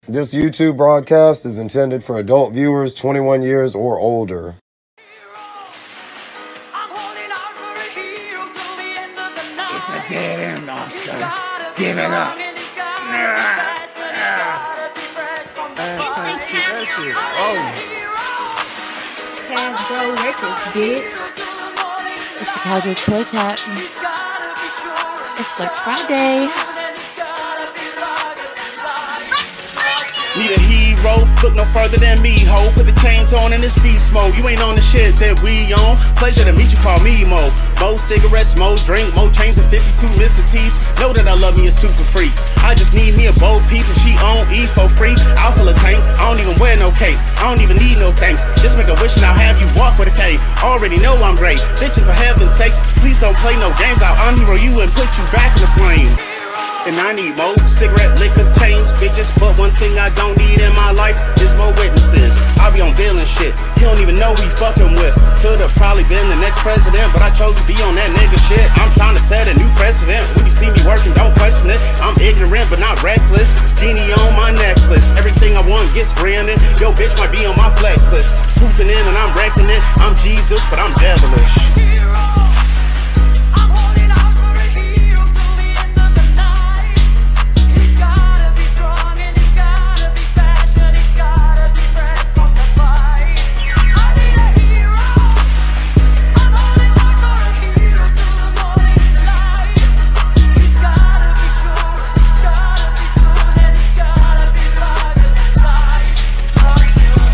This YouTube broadcast is intended for adult viewers 21 years or older. It's a dead end, Oscar. Give it up. That shit. Hasbro Records, bitch. It's the Casual Quartet. It's Flex Friday. Need a hero, look no further than me, ho. Put the chains on in this beast mode. You ain't on the shit that we on. Pleasure to meet you, call me Mo. More cigarettes, more drink, more chains than 52 Mr. T's. Know that I love me a super freak. I just need me a bold piece and she on E for free. I'll fill a tank, I don't even wear no cape. I don't even need no thanks. Just make a wish and I'll have you walk with a cane. Already know I'm great. Bitches, for heaven's sakes, please don't play no games. I'll unhero you and put you back in the flame. And I need more cigarette, liquor, chains, bitches. But one thing I don't need in my life is more witnesses. I be on villain shit. He don't even know who he fucking with. Could've probably been the next president, but I chose to be on that nigga shit. I'm trying to set a new precedent. When you see me working, don't question it. I'm ignorant, but not reckless. Genie on my necklace. Everything I want gets granted. Yo, bitch might be on my flex list. Swooping in and I'm wrecking it. I'm Jesus, but I'm devilish.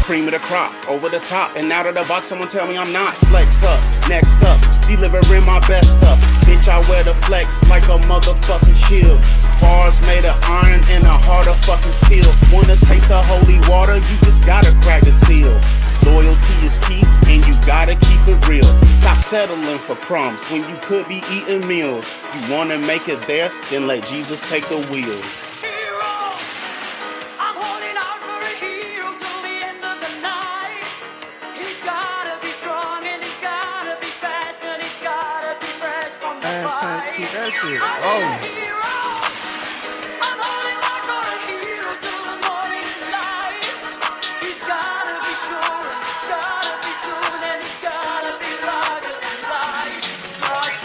Cream of the crop, over the top, and out of the box, someone tell me I'm not. Flex up, next up, delivering my best stuff. Bitch, I wear the flex like a motherfucking shield. Bars made of iron and a heart of fucking steel. Wanna taste the holy water, you just gotta crack the seal. Loyalty is key, and you gotta keep it real. Stop settling for crumbs when you could be eating meals. You wanna make it there, then let Jesus take the wheel. Keep that shit.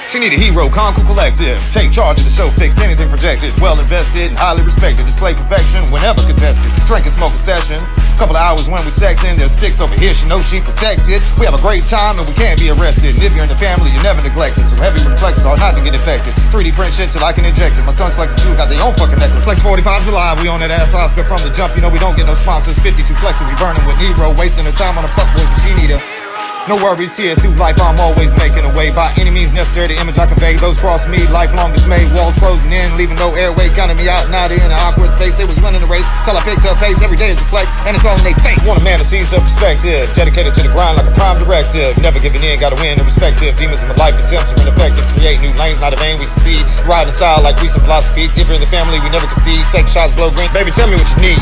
She need a hero, Conquer Collective. Take charge of the show, fix anything projected. Well invested and highly respected. Display perfection whenever contested. Drink and smoke sessions. Couple of hours when we sexing. There's sticks over here, she knows she protected. We have a great time and we can't be arrested. And if you're in the family, you're never neglected. So heavy reflex hard not to get infected. 3D print shit till I can inject it. My son's flexing too, got their own fucking necklace. Flex 45's alive, we on that ass Oscar from the jump. You know we don't get no sponsors. 52 flexes, we burning with Nero. Wasting her time on a fuckboy machine eater. No worries here, through life I'm always making a way. By any means necessary, the image I convey. Those cross me, lifelong dismay. Walls closing in, leaving no airway. Counting me out, not in an awkward space. They was running the race, till I picked up pace. Every day is a flex, and it's all in they face. Want a man to see some perspective. Dedicated to the grind like a prime directive. Never giving in, gotta win, irrespective. Demons in my life, attempts are ineffective. Create new lanes, not a vein, we succeed. Riding style like recent philosophies. If you're in the family, we never concede. Take shots, blow green. Baby, tell me what you need.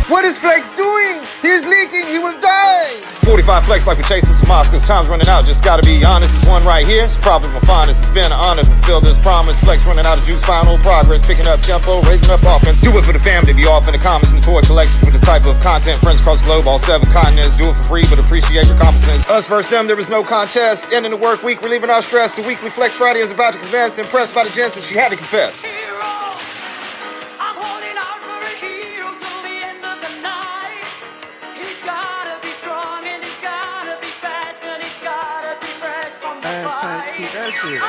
What is Flex doing? He's leaking, he will die! 45 flex like we're chasing some Oscars. Time's running out, just gotta be honest. This one right here is probably my finest. It's been an honor to fulfill this promise. Flex running out of juice, final progress. Picking up tempo, raising up offense. Do it for the family, be off in the comments and toy collections with this type of content. Friends across the globe, all 7 continents. Do it for free, but appreciate your competence. Us versus them, there was no contest. Ending the work week, relieving our stress. The weekly Flex Friday is about to convince. Impressed by the gents and she had to confess. Keep that shit.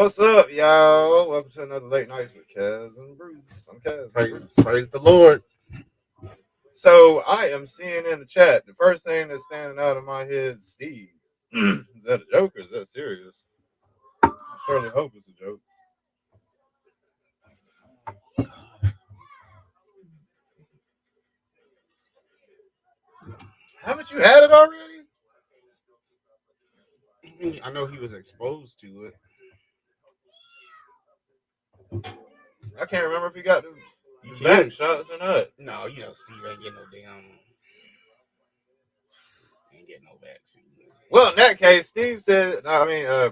What's up, y'all? Welcome to another Late Nights with Kaz and Bruce. I'm Kaz. Praise the Lord. So I am seeing in the chat, the first thing that's standing out of my head is Steve. Is that a joke or is that serious? I surely hope it's a joke. Haven't you had it already? I know he was exposed to it. I can't remember if he got the You back can't. shots or not. No, you know Steve ain't getting no vaccine. Well, in that case,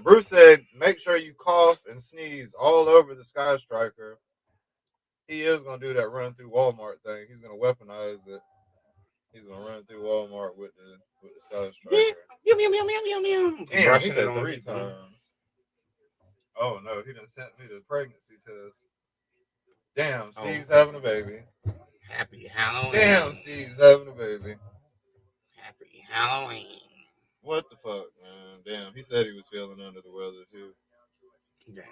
Bruce said, make sure you cough and sneeze all over the Sky Striker. He is going to do that run through Walmart thing. He's going to weaponize it. He's going to run through Walmart with the Sky Striker. Damn, he said 3 times. Oh, no, he done sent me the pregnancy test. Damn, Steve's having a baby. Happy Halloween. Damn, Steve's having a baby. Happy Halloween. What the fuck, man? Damn, he said he was feeling under the weather, too. Damn.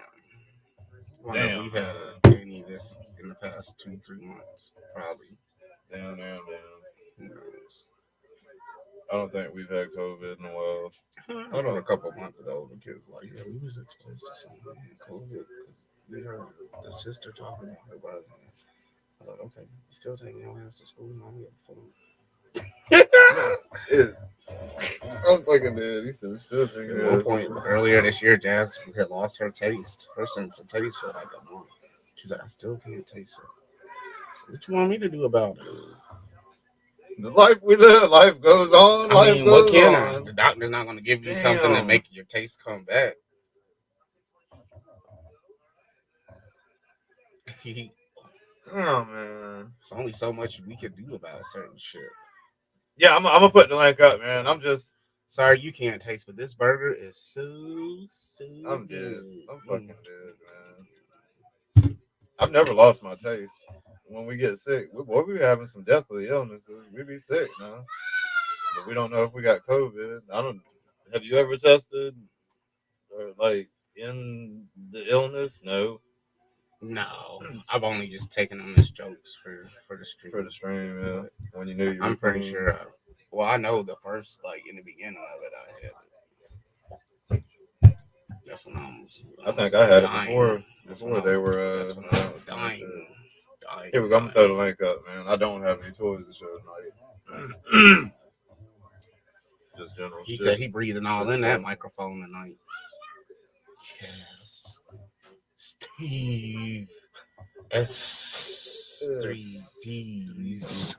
Well, Damn, we've had any of this in the past 2-3 months, probably. Damn. Who knows? I don't think we've had COVID in a while. I know a couple of months ago, the kids were like, yeah, we was exposed to something COVID because we heard the sister talking about her brother. I was like, okay, you still taking your ass to school? No, we have fun. I'm fucking dead. He said, still thinking. At one point earlier this year, Jazz had lost her taste, her sense of taste for like a month. She's like, I still can't taste it. So what you want me to do about it? The life we live, life goes on. I mean, what can on. I? The doctor's not going to give you something that make your taste come back. Damn, man. There's only so much we can do about certain shit. Yeah, I'm gonna put the link up, man. I'm just sorry you can't taste, but this burger is so I'm good. dead. I'm fucking dead, man. I've never lost my taste. When we get sick, we be having some deathly illnesses. We be sick now, but we don't know if we got COVID. Have you ever tested or like in the illness? No, I've only just taken them as jokes for the stream. For the stream, yeah. When you knew you, I'm pretty sure. I know the first in the beginning of it, I had it. That's when I think I had dying. it before they were. That's when I was dying. Here we go. I'm gonna throw the link up, man. I don't have any toys to show tonight. Just general. He said he breathing all in that microphone tonight. Yes, Steve. S3Ds.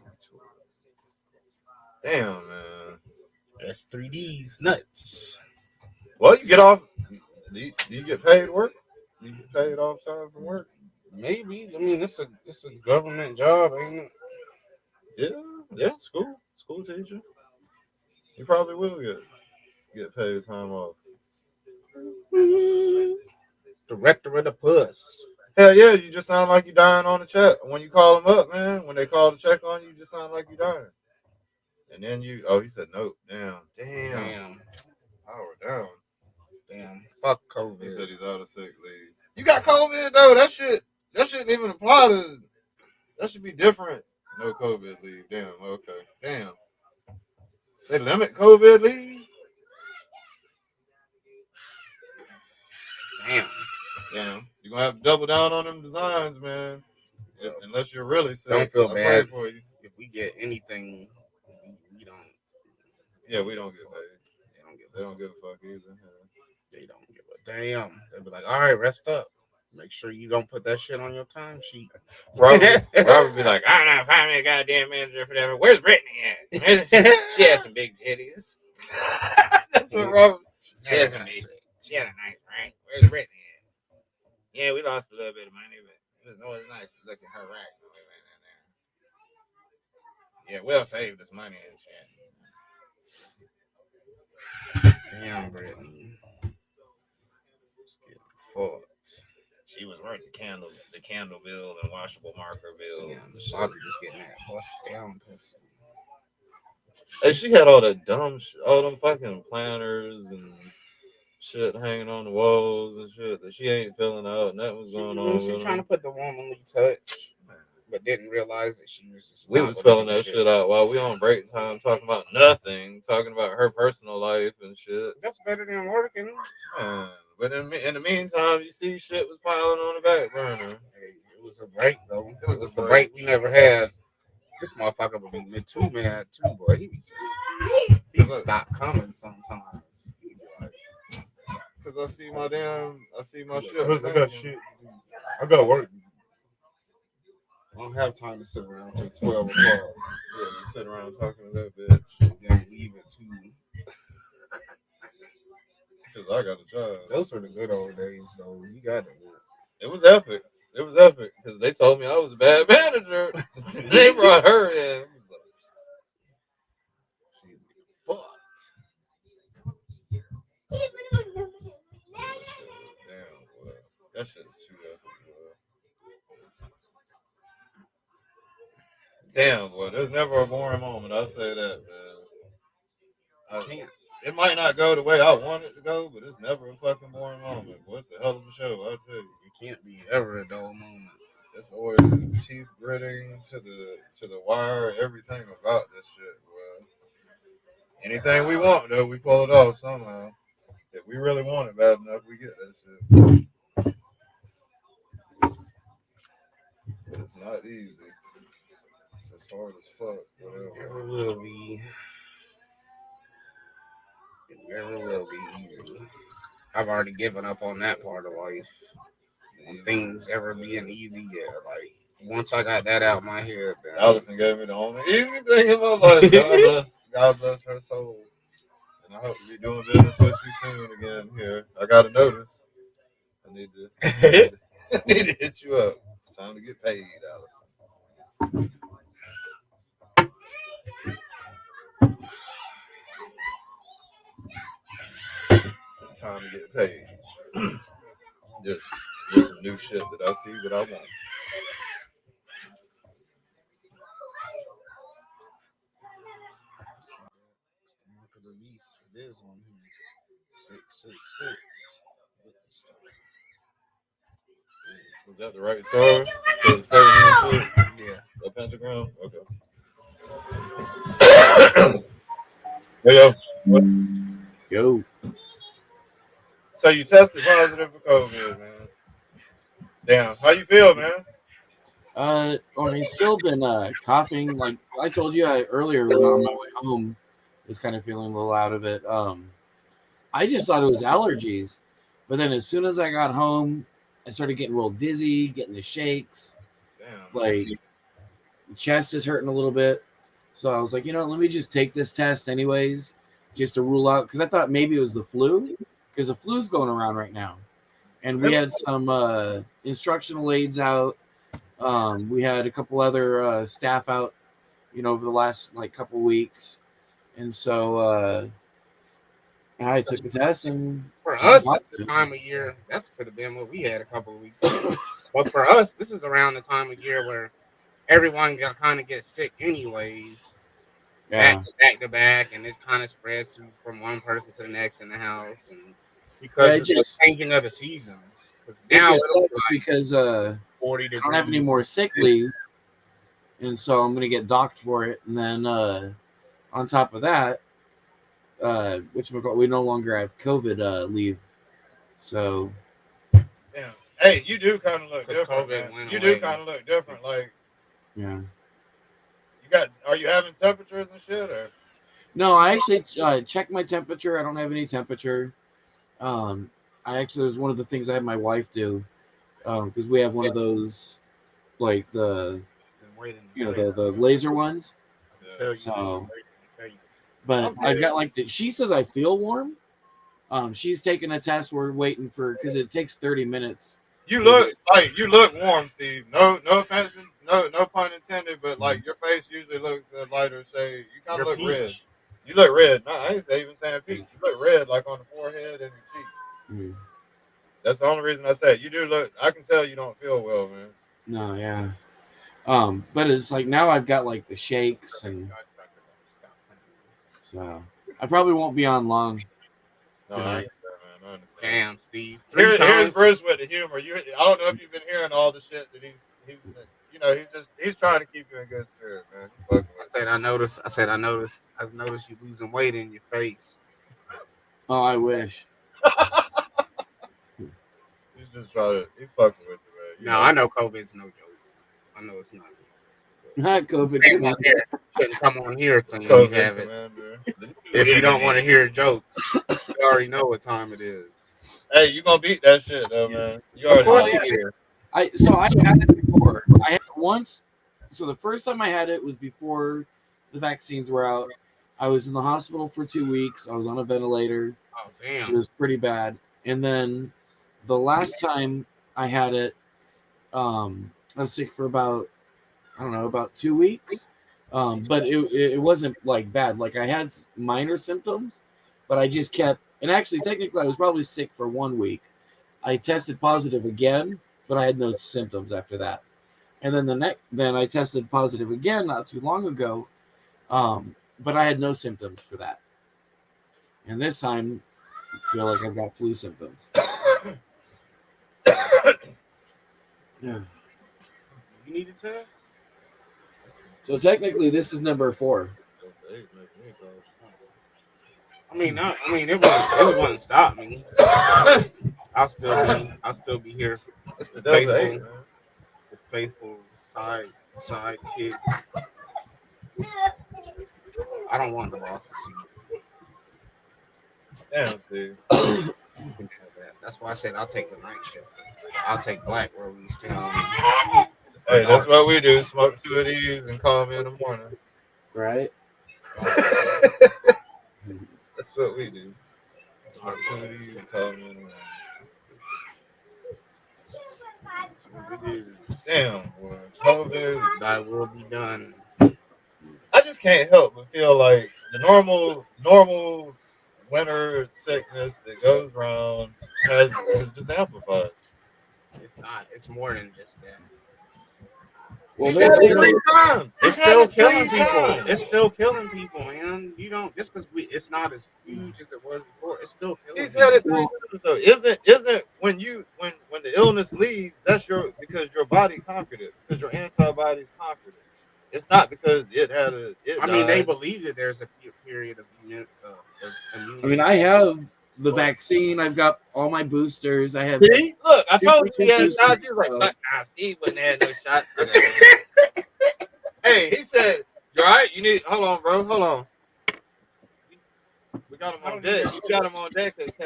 Damn, man. S3Ds nuts. Well, you get off. Do you get paid work? You get paid off time from work? Maybe. I mean, it's a government job, ain't Yeah. it? School teacher. You probably will get paid time off. Director of the puss. Hell yeah, you just sound like you dying on the chat. When you call them up, man, when they call to check on you, just sound like you dying. And then he said no. Damn. Power down. Damn. Fuck COVID. He said he's out of sick leave. You got COVID though. That shouldn't even apply to. That should be different. No COVID leave. Damn. Okay. Damn. They limit COVID leave. Damn. You're gonna have to double down on them designs, man. Unless you're really sick. Don't feel bad for you. If we get anything, we don't. Yeah, we don't get paid. They don't give a fuck either. They don't give a damn. They'll be like, all right, rest up. Make sure you don't put that shit on your timesheet. Robert be like, I don't know, find me a goddamn manager for that. Where's Brittany at? She has some big titties. That's what Robert. She had a nice rack. Where's Brittany at? Yeah, we lost a little bit of money, but it was always nice to look at her rack. Yeah, we'll save this money and shit. Damn, Brittany. Just getting fucked. She was worth the candle bill and washable marker bill. Yeah, Bobby just getting that bust down pussy. Hey, she had all that dumb shit, all them fucking planners and shit hanging on the walls and shit that she ain't filling out. And that was going on. She was trying to put the womanly touch, but didn't realize that she was just. We was filling that shit out while we on break time, talking about nothing, talking about her personal life and shit. That's better than working. But in the meantime, you see, shit was piling on the back burner. Hey, it was a break though. It was just the break we never had. This motherfucker would be too mad too, boy. He stopped coming sometimes. Cause I see my shit. Cause I got shit. I got work. I don't have time to sit around till 12 o'clock. Yeah, you sit around talking to that bitch. Then leave it to me. Cause I got a job. Those were the good old days, though. You got to work. It was epic. It was epic because they told me I was a bad manager. They brought her in. She's fucked. Damn, boy. That shit's too epic, boy. Damn, boy. There's never a boring moment. I say that, man. I can't. It might not go the way I want it to go, but it's never a fucking boring moment. Boy, it's a hell of a show, I tell you. It can't be ever a dull moment. It's always teeth gritting to the wire, everything about this shit, bro. Anything we want, though, we pull it off somehow. If we really want it bad enough, we get that shit. But it's not easy. It's hard as fuck. Whatever. It never will be. It never will be easy. I've already given up on that part of life. On things ever being easy, yeah. Like, once I got that out of my head, then Allison gave me the only easy thing in my life. God bless her soul. And I hope to be doing business with you soon again here. I got a notice. I need to hit you up. It's time to get paid, Allison. It's time to get paid. There's some new shit that I see that I want. Mark of the beast for this one. 666. Was that the right star? The certain shit? Yeah. The pentagram? Okay. Hey, yo. What? Yo. So you tested positive for COVID, man. Damn. How you feel, man? He's still been coughing. Like I told you earlier when on my way home, was kind of feeling a little out of it. I just thought it was allergies, but then as soon as I got home, I started getting real dizzy, getting the shakes. Damn. Like chest is hurting a little bit. So I was like, let me just take this test anyways, just to rule out, because I thought maybe it was the flu, because the flu's going around right now. And we had some instructional aides out. We had a couple other staff out, over the last couple weeks. And so I took the test, and for us, it's the time of year. That could have been what we had a couple of weeks ago. But for us, this is around the time of year where everyone kind of gets sick anyways. Yeah. Back to back, and it kind of spreads from one person to the next in the house, and because it's just changing of the seasons. Now it sucks because 40 I don't have any more sick leave, and so I'm gonna get docked for it. And then on top of that, we no longer have COVID leave, so. Damn. Hey, you do kind of look different. You do kind of look different, like. Yeah. Are you having temperatures and shit, or? No, I actually checked my temperature. I don't have any temperature. It was one of the things I had my wife do, because we have one of those, like the laser ones. Yeah. So, but I've got she says I feel warm. She's taking a test. We're waiting because it takes 30 minutes. You look warm, Steve. No offense, no pun intended, but your face usually looks a lighter shade. You kind of look red. You look red. No, I ain't even saying peach. You look red, like on the forehead and your cheeks. Mm. That's the only reason I say it. You do look. I can tell you don't feel well, man. No, yeah. But it's now I've got the shakes, and so I probably won't be on long tonight. I I understand. Damn, Steve. Here's times. Bruce with the humor. I don't know if you've been hearing all the shit that he's he's trying to keep you in good spirit, man. I said I noticed you losing weight in your face. Oh, I wish. He's just he's fucking with you, man. I know COVID's no joke. I know it's not. Not COVID. Couldn't come on here till you have it. If you don't want to hear jokes, you already know what time it is. Hey, you gonna beat that shit though, man. You Of already course know. you I had it before. I had it once. So the first time I had it was before the vaccines were out. I was in the hospital for 2 weeks. I was on a ventilator. Oh damn! It was pretty bad. And then the last time I had it, I was sick for about 2 weeks. But it wasn't like bad. Like I had minor symptoms, but I just kept. And actually, technically, I was probably sick for 1 week. I tested positive again, but I had no symptoms after that. And then then I tested positive again not too long ago, but I had no symptoms for that. And this time, I feel like I've got flu symptoms. Yeah. You need a test? So technically, this is number 4. It wouldn't stop me. I'll still be here. It's the faithful side kid. I don't want the boss to see it. Damn, see. That's why I said I'll take the night shift. I'll take black where we still. Hey, that's what we do. Smoke 2 of these and call me in the morning. Right? That's what we do. Smoke 2 of these and call me in the morning. Damn, boy. COVID. That will be done. I just can't help but feel like the normal winter sickness that goes around is just amplified. It's not. It's more than just that. Well, It's still killing people. It's still killing people, man. You don't just because it's not as huge as it was before. It's still killing. He's had it 3 times though. Isn't when the illness leaves, that's because your body conquered it, because your antibodies conquered it. It's not because it had a. They believe that there's a period of immunity. I mean, I have the vaccine. I've got all my boosters. I have. See, look, I told you he had shots. He was like, nah, Steve wouldn't have no shots. Hey, he said, "You all right? You need. Hold on, bro. Hold on. We got him on deck. You got him on deck at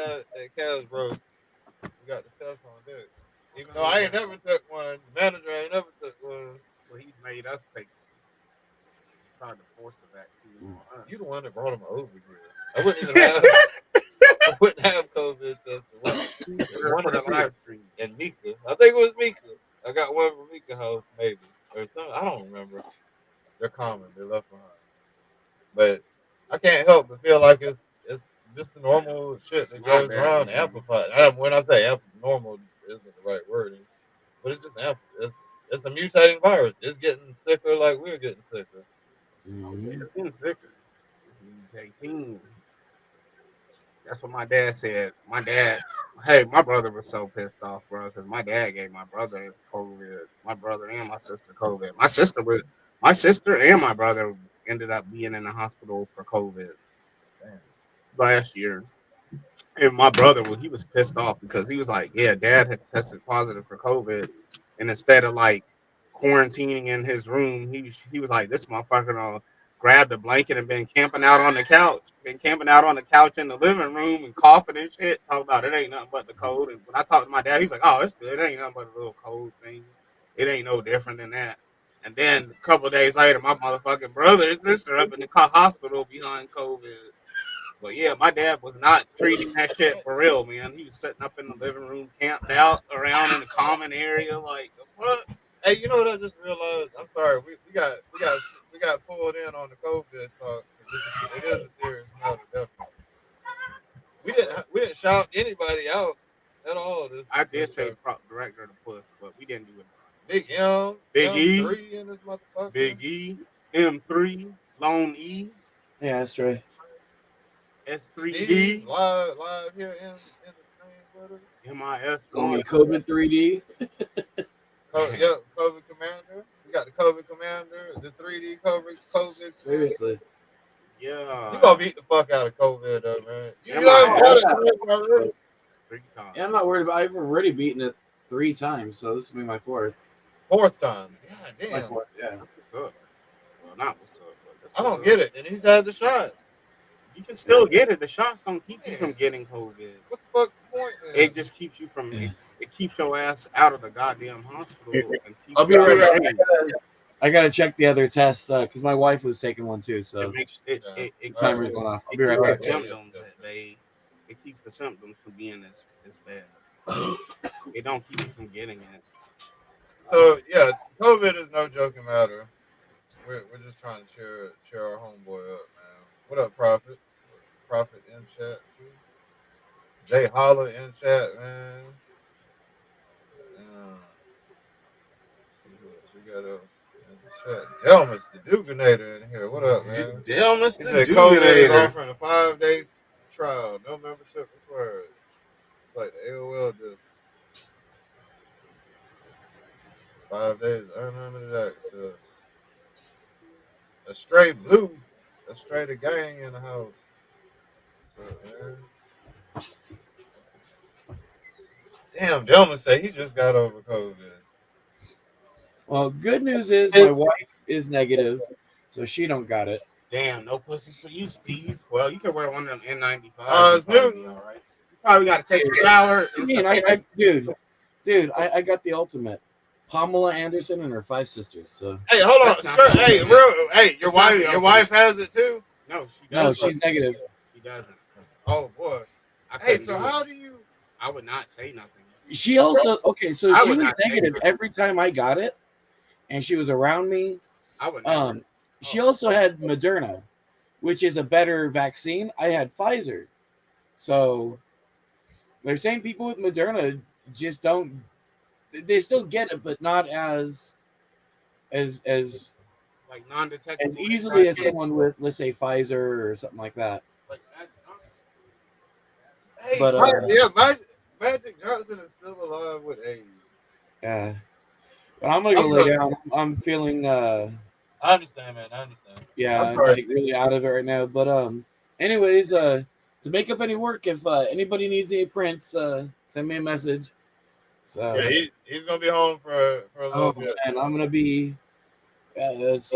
Cavs, bro. We got the test on deck. Even though I ain't never took one, the manager ain't never took one. Well, he's made us take. Trying to force the vaccine on us. You the one that brought him over here. I wouldn't have COVID test. One of the live stream and Mika. I think it was Mika. I got one from Mika house maybe or something. I don't remember. They're common. They're left behind. But I can't help but feel like it's just the normal shit that goes around amplified. When I say normal isn't the right wording, but it's just amplified. It's a mutating virus. It's getting sicker like we're getting sicker. It's getting sicker. That's what my dad said. My brother was so pissed off, bro, because my dad gave my brother COVID. My brother and my sister COVID. My sister and my brother ended up being in the hospital for COVID last year. And my brother, he was pissed off because he was like, yeah, dad had tested positive for COVID. And instead of like quarantining in his room, he was like, this motherfucker grabbed a blanket and been camping out on the couch in the living room and coughing and shit. Talk about it ain't nothing but the cold. And when I talked to my dad, he's like, oh, it's good. It ain't nothing but a little cold thing. It ain't no different than that. And then a couple of days later, my motherfucking brother and sister up in the hospital behind COVID. But yeah, my dad was not treating that shit for real, man. He was sitting up in the living room, camped out around in the common area, like what? Hey, you know what I just realized? I'm sorry, we got pulled in on the COVID talk. It is a serious matter, definitely. We didn't shout anybody out at all. I did say the prop director of the Puss, but we didn't do it. Big M, Big E, M3 in this motherfucker. Big E, M3, Lone E. Yeah, that's right. S3D. Live here in the Call me MIS1. COVID 3D. Yeah, COVID Commander. We got the COVID Commander, the 3D COVID. Seriously. Yeah. You gonna beat the fuck out of COVID though, man. You Am know, I? got it already. 3 times. Yeah, I'm not worried about. I've already beaten it 3 times, so this will be my 4th. 4th time. God My damn. 4th, yeah. That's what's up. Well, not what's up, but that's I what's don't up. get it. And he's had the shots. You can still get it. The shots don't keep you from getting COVID. What the fuck's the point? Then? It just keeps you from. It keeps your ass out of the goddamn hospital. And keeps I'll be you out right of back. the- I gotta check the other test because my wife was taking one too. So It makes it. It keeps timer's going off. I'll it be right keeps back. the symptoms at bay. It keeps the symptoms from being as bad. It don't keep you from getting it. So yeah, COVID is no joking matter. We're just trying to cheer our homeboy up, man. What up, Prophet? Prophet in chat too. Jay Holler in chat, man. Let's see who else we got else in the chat. Delmas the Duganator in here. What up, man? Delmas He the said COVID is Duganator. offering a 5-day trial, no membership required. It's like the AOL just 5 days unlimited access. A stray blue, a stray the gang in the house. So man. Damn, Delma say he just got over COVID. Well, good news is my wife is negative, so she don't got it. Damn, no pussy for you, Steve. Well, you can wear one of them It's N95s. It's probably new. all right. You probably got to take a shower. I mean, dude, I got the ultimate. Pamela Anderson and her 5 sisters. So Hey, hold on. That's not the Hey, ultimate. hey, It's not the your ultimate. wife has it too? No, she no, doesn't. she's negative. She doesn't. Oh boy. I Hey, couldn't so do it. how do you? I would not say nothing. She also so I she would was not say negative that. every time I got it, and she was around me. I would never. She also had Moderna, which is a better vaccine. I had Pfizer, so they're saying people with Moderna just don't. They still get it, but not as like non-detectable. as easily as someone with, let's say, Pfizer or something like that. Like, Hey, But, yeah, Magic Johnson is still alive with AIDS. Yeah, but I'm gonna go lay down. I'm feeling I understand, man. I understand. yeah, I'm like really out of it right now. But anyways, to make up any work, if anybody needs any prints, send me a message. So Yeah, he's gonna be home for a little bit. and I'm gonna be it's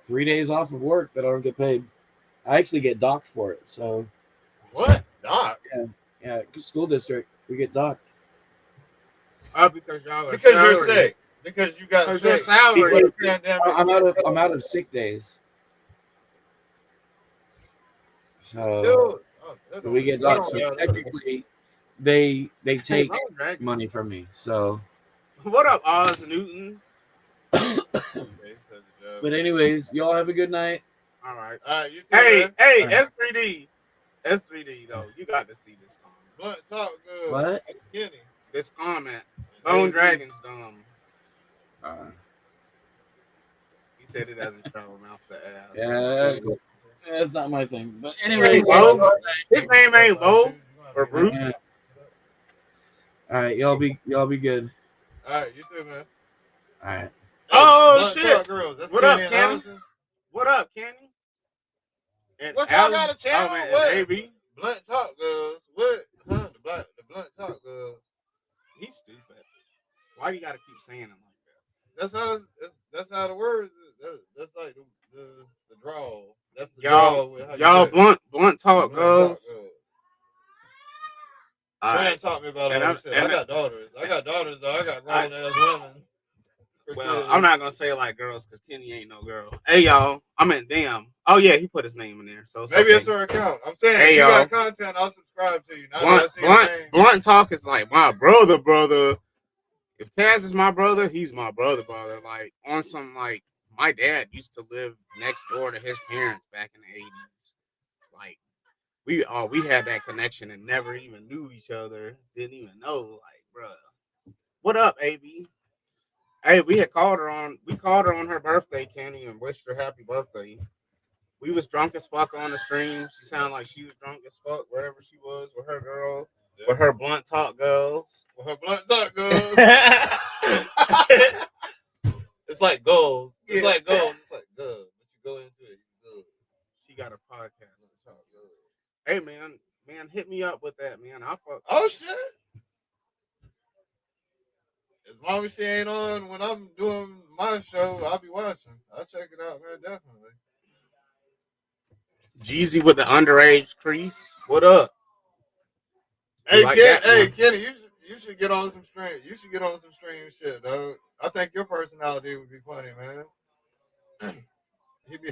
3 days off of work that I don't get paid. I actually get docked for it. So What? Doc? yeah, school district, we get docked. because y'all are Because you're salary. sick. Because you got Because sick. your salary. Because Pandemic. I'm out of sick days. So Still, that we get don't- docked. So that don't- technically, they take Hey, Dragons. money from me. So, What up, Oz Newton? Okay, he said the job. but anyways, y'all have a good night. All right. All right, you too, Hey, man. hey, All right. S3D though. You got to see this comment. Blunt talk good. What? That's Kenny. This comment. Bone Dragon's dumb. He said it doesn't travel mouth to ass. Yeah, that's not my thing. But Hey, anyways, Bo. His name ain't Bo or Brute. yeah. All right, y'all be good. All right, you too, man. All right. Oh, Blunt shit. Talk Girls. That's What up, Kenny and Kenny? Allison. What up, Kenny? And What y'all Alan- got a channel? Oh, man, What? and AB. Blunt Talk Girls. What? Huh? The Blunt Talk Girls. He's stupid. Why you gotta keep saying him like that? That's how the words. That's like the draw. That's the Y'all, draw. with how you y'all say it. blunt talk Blunt girls. Talk Girls. All Trent right. taught me about And all I'm- this shit. and I got daughters. though. I got grown ass women. Well, I'm not gonna say like girls because Kenny ain't no girl. Hey y'all, damn. Oh yeah, he put his name in there. So Maybe okay. it's her account. I'm saying, Hey, if you y'all. got content, I'll subscribe to you. Now that I see his name. Blunt talk is like my brother. If Kaz is my brother, he's my brother. Like on some like my dad used to live next door to his parents back in the 80s. Like we had that connection and never even knew each other. Didn't even know. Like, bruh. What up, AB? Hey, we called her on her birthday, Kenny, and wished her happy birthday. We was drunk as fuck on the stream. She sounded like she was drunk as fuck wherever she was with her girl. with her blunt talk girls. With her blunt talk girls. It's like goals. It's like goals. It's like good. But you go into it, good. She got a podcast. Hey man, hit me up with that, man. I'll fuck. Oh shit. As long as she ain't on when I'm doing my show, I'll be watching. I'll check it out, man, definitely. Jeezy with the underage crease. What up? Hey, like Ken, that, Kenny, you should get on some stream. You should get on some stream shit, dog. I think your personality would be funny, man. He'd be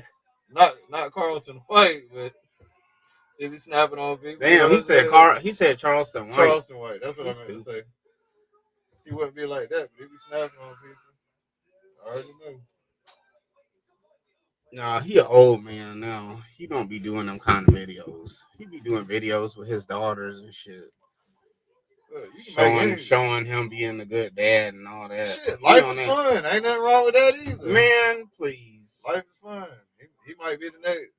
not Carlton White, but he'd be snapping on people. Damn, he said Charleston White. Charleston White. That's what I meant to say. He wouldn't be like that, but he'd be snapping on people. I already know. Nah, he an old man now. He don't be doing them kind of videos. He be doing videos with his daughters and shit. Showing him being a good dad and all that. Shit, life is fun. Ain't nothing wrong with that either. Man, please. Life is fun. He might be the next.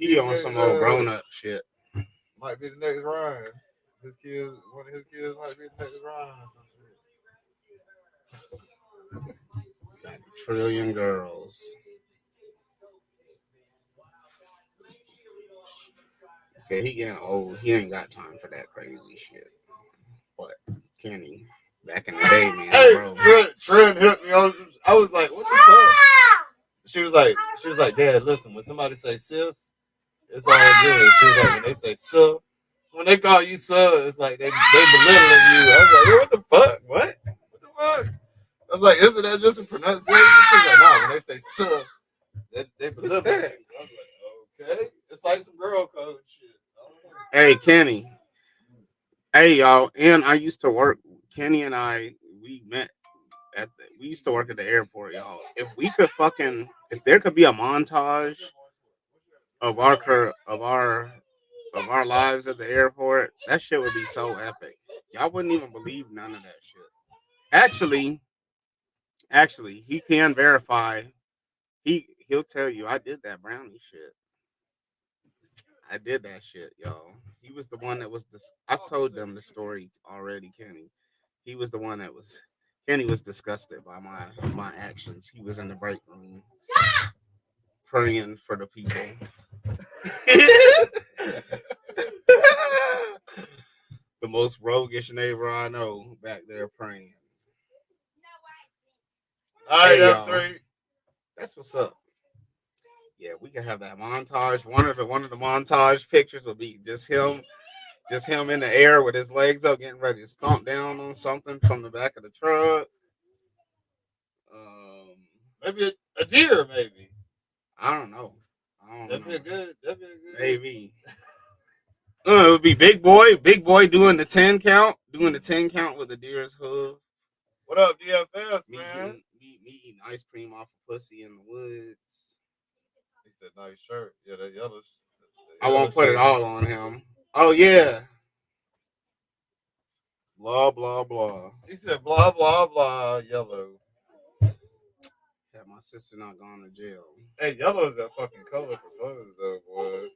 He on some old grown up shit. Might be the next Ryan. One of his kids might be the next Ryan or some shit. Got a trillion girls. He said he getting old. He ain't got time for that crazy shit. But Kenny, back in the day, man, hey, bro. Trent hit me. I was like, what the fuck? She was like, Dad, listen, when somebody say sis, it's all good. She was like, when they say sir, when they call you sir, it's like they belittling you. I was like, what the fuck? What the fuck? I was like, isn't that just a pronunciation? She was like, no, when they say sir, they belittling you. I was like, okay. It's like some girl code shit. Hey, Kenny. Hey, y'all. And I used to work. Kenny and I, we met we used to work at the airport, y'all. If there could be a montage of our lives at the airport, that shit would be so epic. Y'all wouldn't even believe none of that shit. Actually, he can verify. He'll tell you I did that brownie shit. I did that shit, y'all. He was the one that was I've told them the story already, Kenny. He was the one Kenny was disgusted by my actions. He was in the break room praying for the people. The most roguish neighbor I know back there praying. All right, y'all. F3. That's what's up. Yeah, we can have that montage. One of the montage pictures will be just him in the air with his legs up, getting ready to stomp down on something from the back of the truck. Maybe a deer, maybe. I don't know. That'd be good. Maybe. It would be Big Boy doing the 10 count with the deer's hoof. What up, DFS, man? Me eating ice cream off a pussy in the woods. He said, nice shirt. Yeah, that yellow. I won't put it all on him. Oh, yeah. Blah, blah, blah. He said, blah, blah, blah, yellow. Had my sister not gone to jail. Hey, yellow is that fucking color for clothes, though, boy.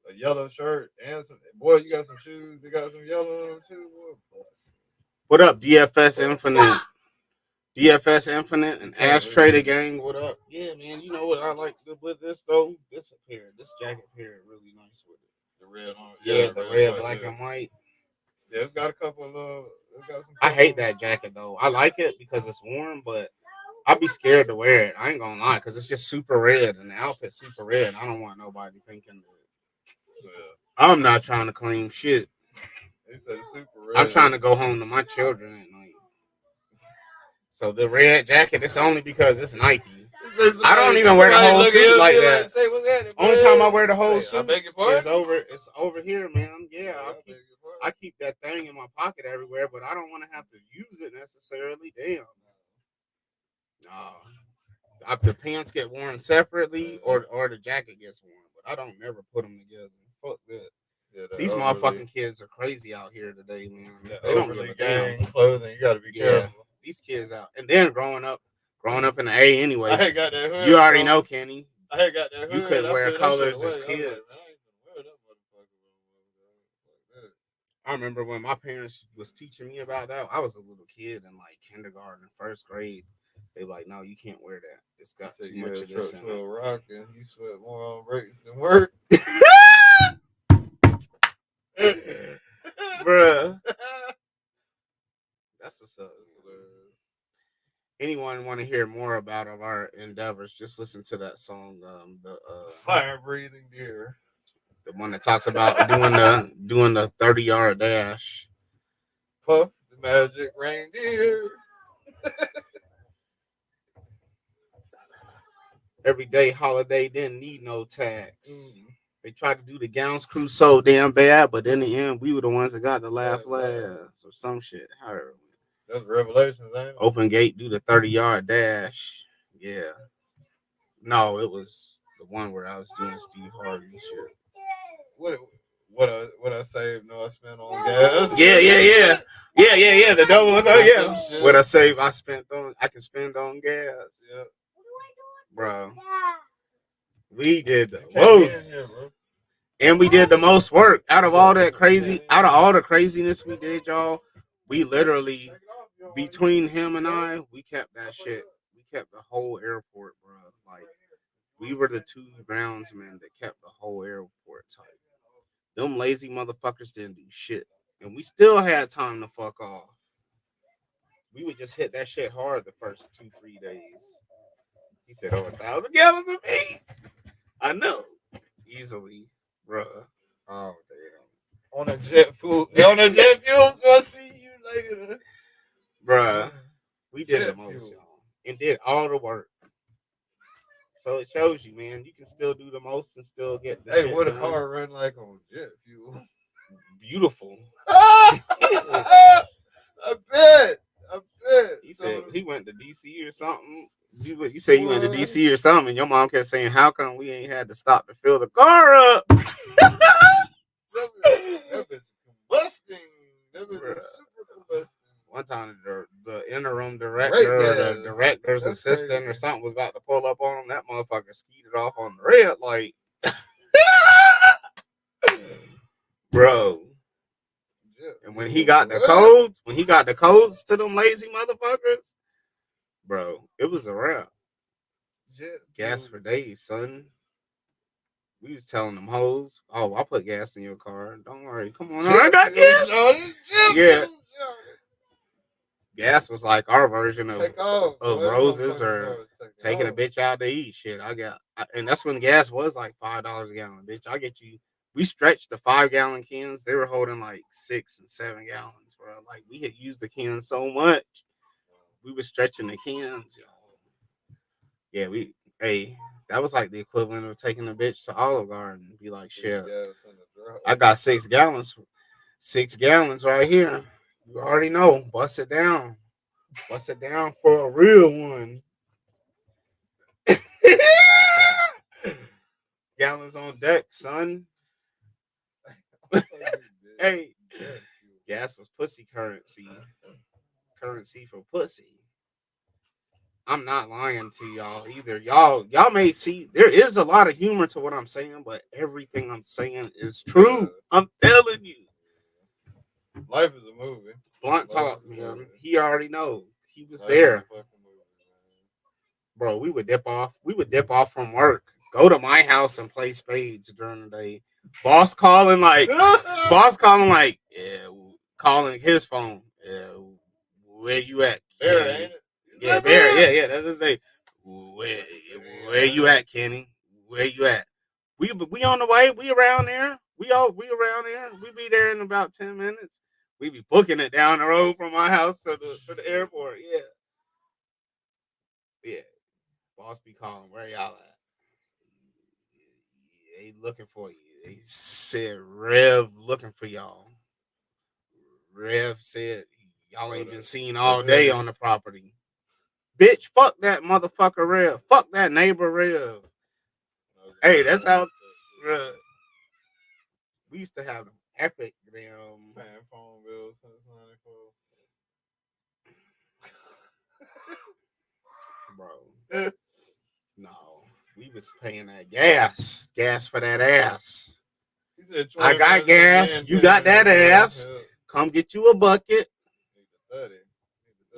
A yellow shirt and some. Boy, you got some shoes. You got some yellow on too. What up, DFS Infinite? DFS Infinite and Ashtray the Gang. What up? Yeah, man. You know what I like with this though? This jacket paired really nice with it. The red on. Yeah, the red, black, and white. Yeah, it's got a couple of. It's got some. I hate that jacket though. I like it because it's warm, but I'd be scared to wear it. I ain't gonna lie, because it's just super red and the outfit's super red. I don't want nobody thinking that. I'm not trying to claim shit. He said it's super red. I'm trying to go home to my children at night. So the red jacket, it's only because it's Nike. I don't even wear the whole suit like that. Say, what's that? Only time I wear the whole suit I beg your pardon? it's over here, man. Yeah, I keep that thing in my pocket everywhere, but I don't want to have to use it necessarily. Damn. Nah. The pants get worn separately or the jacket gets worn, but I don't never put them together. Fuck that. Yeah, these motherfucking kids are crazy out here today, man. They don't give a damn. Clothing, you gotta be careful. These kids out, and then growing up in the A anyways. I got that hood. You already know, Kenny. I got that hood. You couldn't wear colors as kids. I remember when my parents was teaching me about that. I was a little kid in like kindergarten, first grade. They were like, "No, you can't wear that. It's got Said too you much had of this truck in it." 12 rock and you sweat more on brakes than work. Bruh. That's what's up. Anyone want to hear more about our endeavors? Just listen to that song, the Fire breathing deer. the one that talks about doing the 30-yard dash. Puff the magic reindeer. Everyday holiday didn't need no tax. They tried to do the Gowns crew so damn bad, but in the end, we were the ones that got the laugh last or some shit. However, that's Revelations, ain't it? Open Gate do the 30-yard dash. Yeah. No, it was the one where I was doing Steve Harvey shit. What I saved, no I spent on gas. Yeah. The double one, yeah. What I save, I can spend on gas. Yeah. Bro. We did the most. And we did the most work. Out of all the craziness we did, y'all, we literally, between him and I, we kept that shit. We kept the whole airport, bro. Like, we were the two groundsmen that kept the whole airport tight. Them lazy motherfuckers didn't do shit. And we still had time to fuck off. We would just hit that shit hard the first 2-3 days. He said, 1,000 gallons of peace. I know. Easily, bruh. Oh, damn. On a jet fuel, so I'll see you later. Bruh. We did the most, y'all. And did all the work. So it shows you, man, you can still do the most and still get the shit Hey, what a done. car run like on jet fuel. Beautiful. I bet. He said he went to DC or something. You say you went to DC or something, and your mom kept saying, "How come we ain't had to stop to fill the car up?" That bitch combusting. That bitch is super combusting. One time, the interim director or the director's assistant or something was about to pull up on him. That motherfucker skeeted off on the red light. Bro. And when he got the codes to them lazy motherfuckers, bro, it was a wrap. Gas for days, son. We was telling them hoes, "Oh, I'll put gas in your car. Don't worry. Come on, I got gas." Yeah. Gas was like our version of roses or taking a bitch out to eat. Shit, and that's when gas was like $5 a gallon, bitch. I get you. We stretched the 5-gallon cans. They were holding like 6 and 7 gallons, bro. Like we had used the cans so much, we were stretching the cans, y'all. Yeah, that was like the equivalent of taking a bitch to Olive Garden and be like, shit, I got 6 gallons. 6 gallons right here. You already know. Bust it down. Bust it down for a real one. Gallons on deck, son. Hey, gas was pussy currency. Currency for pussy. I'm not lying to y'all either. Y'all may see there is a lot of humor to what I'm saying, but everything I'm saying is true. I'm telling you. Life is a movie. Blunt talk, man. He already know. He was there. Bro, we would dip off. We would dip off from work, go to my house and play spades during the day. Boss calling like, yeah, calling his phone. Yeah, where you at? Bear, ain't it? Yeah, Bear. Yeah, that's his name. Where you at, Kenny? Where you at? We on the way. We around there. We around there. We be there in about 10 minutes. We be booking it down the road from my house to the airport. Yeah. Boss be calling. Where y'all at? They looking for you. They said Rev looking for y'all. Rev said y'all ain't been seen all day on the property. Bitch, fuck that motherfucker Rev. Fuck that neighbor Rev. Hey, that's how we used to have epic damn paying phone bills since 94. Bro. No. We was paying that gas for that ass. He said I 20 got minutes gas. and You 10 got that minutes. ass. Come get you a bucket. 30.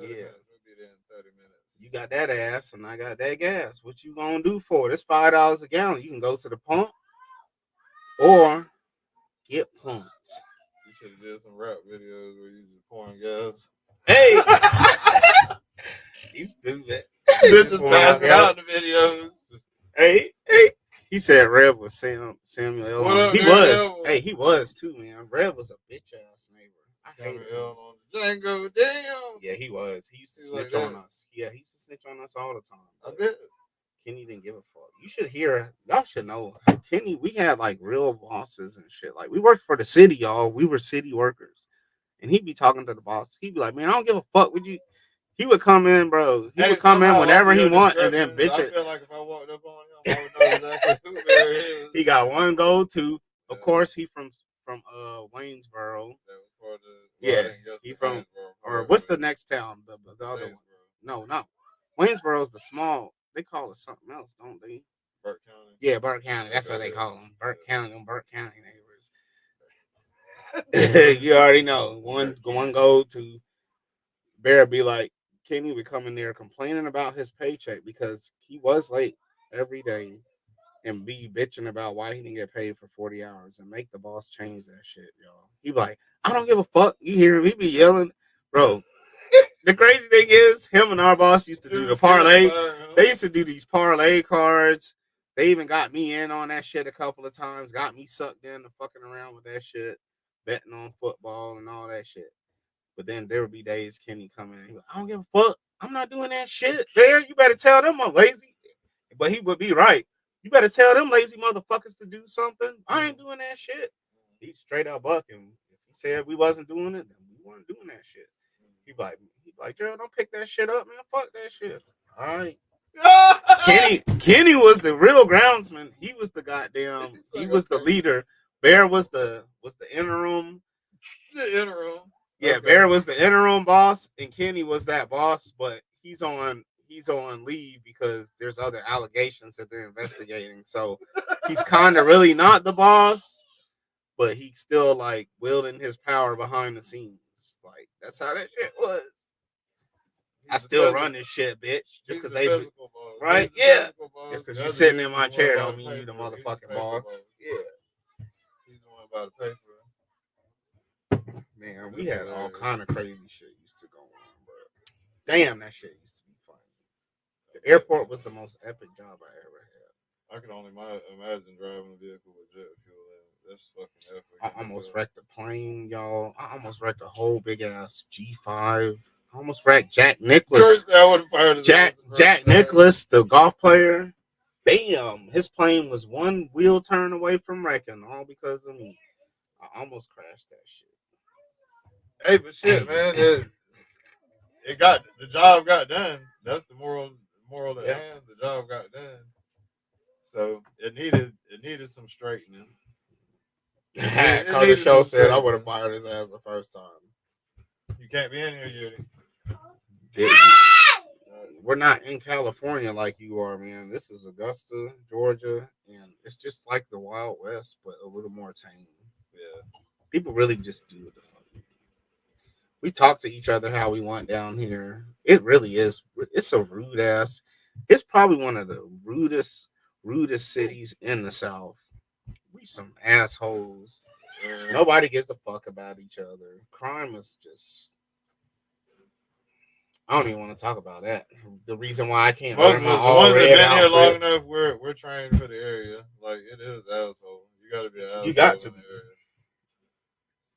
Yeah. Minutes. We'll be there in 30 minutes. You got that ass, and I got that gas. What you gonna do for it? It's $5 a gallon. You can go to the pump or get pumped. You should have did some rap videos where you just pouring gas. Hey, you stupid. Bitches passing out in the videos. Hey. He said Rev was Samuel L. What up, He Daredevil? was. Hey, he was too, man. Rev was a bitch ass neighbor. I Samuel hated him. L. on the Django. Damn. Yeah, he was. He used to He's snitch like on that. us. Yeah, he used to snitch on us all the time. I bet. Kenny didn't give a fuck. You should hear. Y'all should know. Kenny, we had like real bosses and shit. Like we worked for the city, y'all. We were city workers, and he'd be talking to the boss. He'd be like, "Man, I don't give a fuck. Would you?" He would come in, bro. He would come in whenever he want, and then bitch I it. feel like if I walked up on him, I would know exactly who there is. He got one go-to. Of course, he from Waynesboro. That was part of the, Yeah, he from or what's the next town? The other one? No, Waynesboro's the small. They call it something else, don't they? Burke County. Yeah, Burke County. That's what they call them. Burke County, them Burke County neighbors. You already know. One go to Bear be like, Kenny would come in there complaining about his paycheck because he was late every day and be bitching about why he didn't get paid for 40 hours and make the boss change that shit, y'all. He be like, I don't give a fuck. You hear him? He be yelling. Bro, the crazy thing is, him and our boss used to do the parlay. They used to do these parlay cards. They even got me in on that shit a couple of times. Got me sucked in to fucking around with that shit, betting on football and all that shit. But then there would be days Kenny come in and he like, I don't give a fuck. I'm not doing that shit. There, you better tell them I'm lazy. But he would be right. You better tell them lazy motherfuckers to do something. I ain't doing that shit. He straight up bucking. If he said we wasn't doing it, then we weren't doing that shit. He like, Gerald, don't pick that shit up, man. Fuck that shit. All right. Kenny was the real groundsman. He was the goddamn. He was the leader. Bear was the interim. The interim. Yeah, okay. Bear was the interim boss, and Kenny was that boss, but he's on leave because there's other allegations that they're investigating. So he's kind of really not the boss, but he's still like wielding his power behind the scenes. Like that's how that shit was. I still run this shit, bitch. Just because they right? Yeah. Just because you're sitting in my chair don't mean you the motherfucking boss. Yeah. He's the one about to pay for it. Man, we had all kind of crazy shit used to go on, bro. Damn, that shit used to be funny. The airport was the most epic job I ever had. I could only imagine driving a vehicle with jet fuel in it. That's fucking epic. I almost wrecked a plane, y'all. I almost wrecked a whole big ass G5. I almost wrecked Jack Nicklaus. Jack Nicklaus, the golf player. Bam! His plane was one wheel turn away from wrecking, all because of me. I almost crashed that shit. Hey, but shit, man, the job got done. That's the moral at hand. The job got done. So it needed some straightening. Carter Show said I would have fired his ass the first time. You can't be in here, Yeti. We're not in California like you are, man. This is Augusta, Georgia, and it's just like the Wild West, but a little more tame. Yeah. People really just do what the fuck. We talk to each other how we want down here. It really is. It's a rude ass. It's probably one of the rudest cities in the South. We some assholes. Nobody gives a fuck about each other. Crime is just. I don't even want to talk about that. The reason why I can't wear my all red outfit. The ones that been here long enough, we're trained for the area. Like it is asshole. You got to be an asshole. You got to be.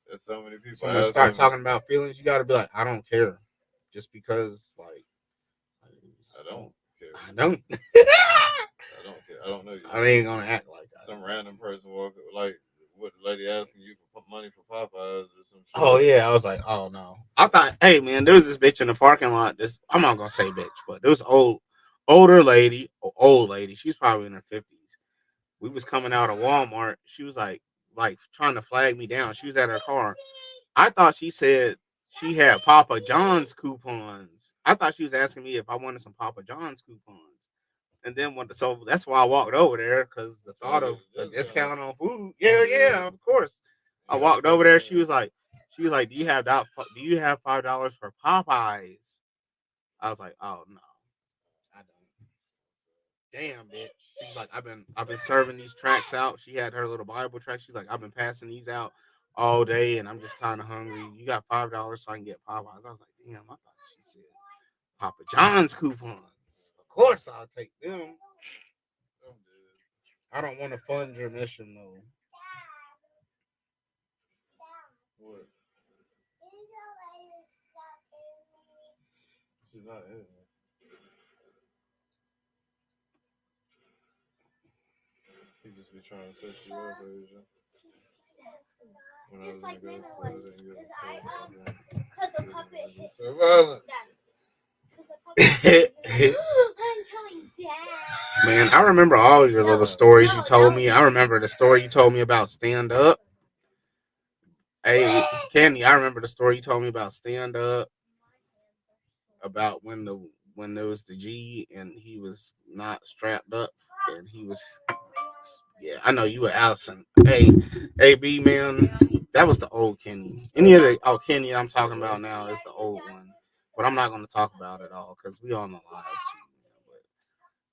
There's so many people. So when you start talking about feelings, you got to be like, I don't care, just because like I don't care. I don't. I don't care. I don't know you. I ain't gonna act like that. Some random person walk like what the lady asking you for money for Popeyes or some shit. Oh yeah, I was like, oh no. I thought, hey man, there was this bitch in the parking lot. I'm not gonna say bitch, but there was older lady. She's probably in her 50s. We was coming out of Walmart. She was like trying to flag me down. She was at her car. I thought she said she had Papa John's coupons. I thought she was asking me if I wanted some Papa John's coupons. And then so that's why I walked over there, because the thought of a discount on food. Yeah, of course. I walked over there. She was like, do you have $5 for Popeyes? I was like, oh no, I don't. Damn, bitch. She's like, I've been serving these tracts out. She had her little Bible tract. She's like, I've been passing these out all day, and I'm just kind of hungry. You got $5 so I can get Popeyes? I was like, damn, I thought she said Papa John's coupons. Of course, I'll take them. I don't want to fund your mission though. What? She's not in. He just be trying to set you up, Asia. When I was in the ghost, I didn't give a fuck. Because the puppet hit. So violent. I'm telling Dad. Man, I remember all your little stories you told me. I remember the story you told me about stand up. Hey, Candy, I remember the story you told me about stand up. About when there was the G and he was not strapped up and he was. Yeah, I know you were Allison. Hey, B man, that was the old Kenny. Kenny I'm talking about now is the old one. But I'm not going to talk about it all because we on the live too. But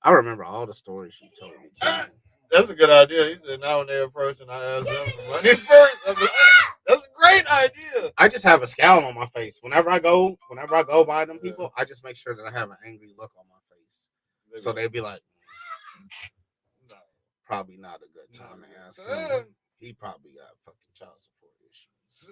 I remember all the stories you told me. Kenny. That's a good idea. He said now when they approach and I ask them for money first. That's a great idea. I just have a scowl on my face. Whenever I go by them people, I just make sure that I have an angry look on my face. So they'd be like, no, probably not a good time to ask him. He probably got fucking child support issues.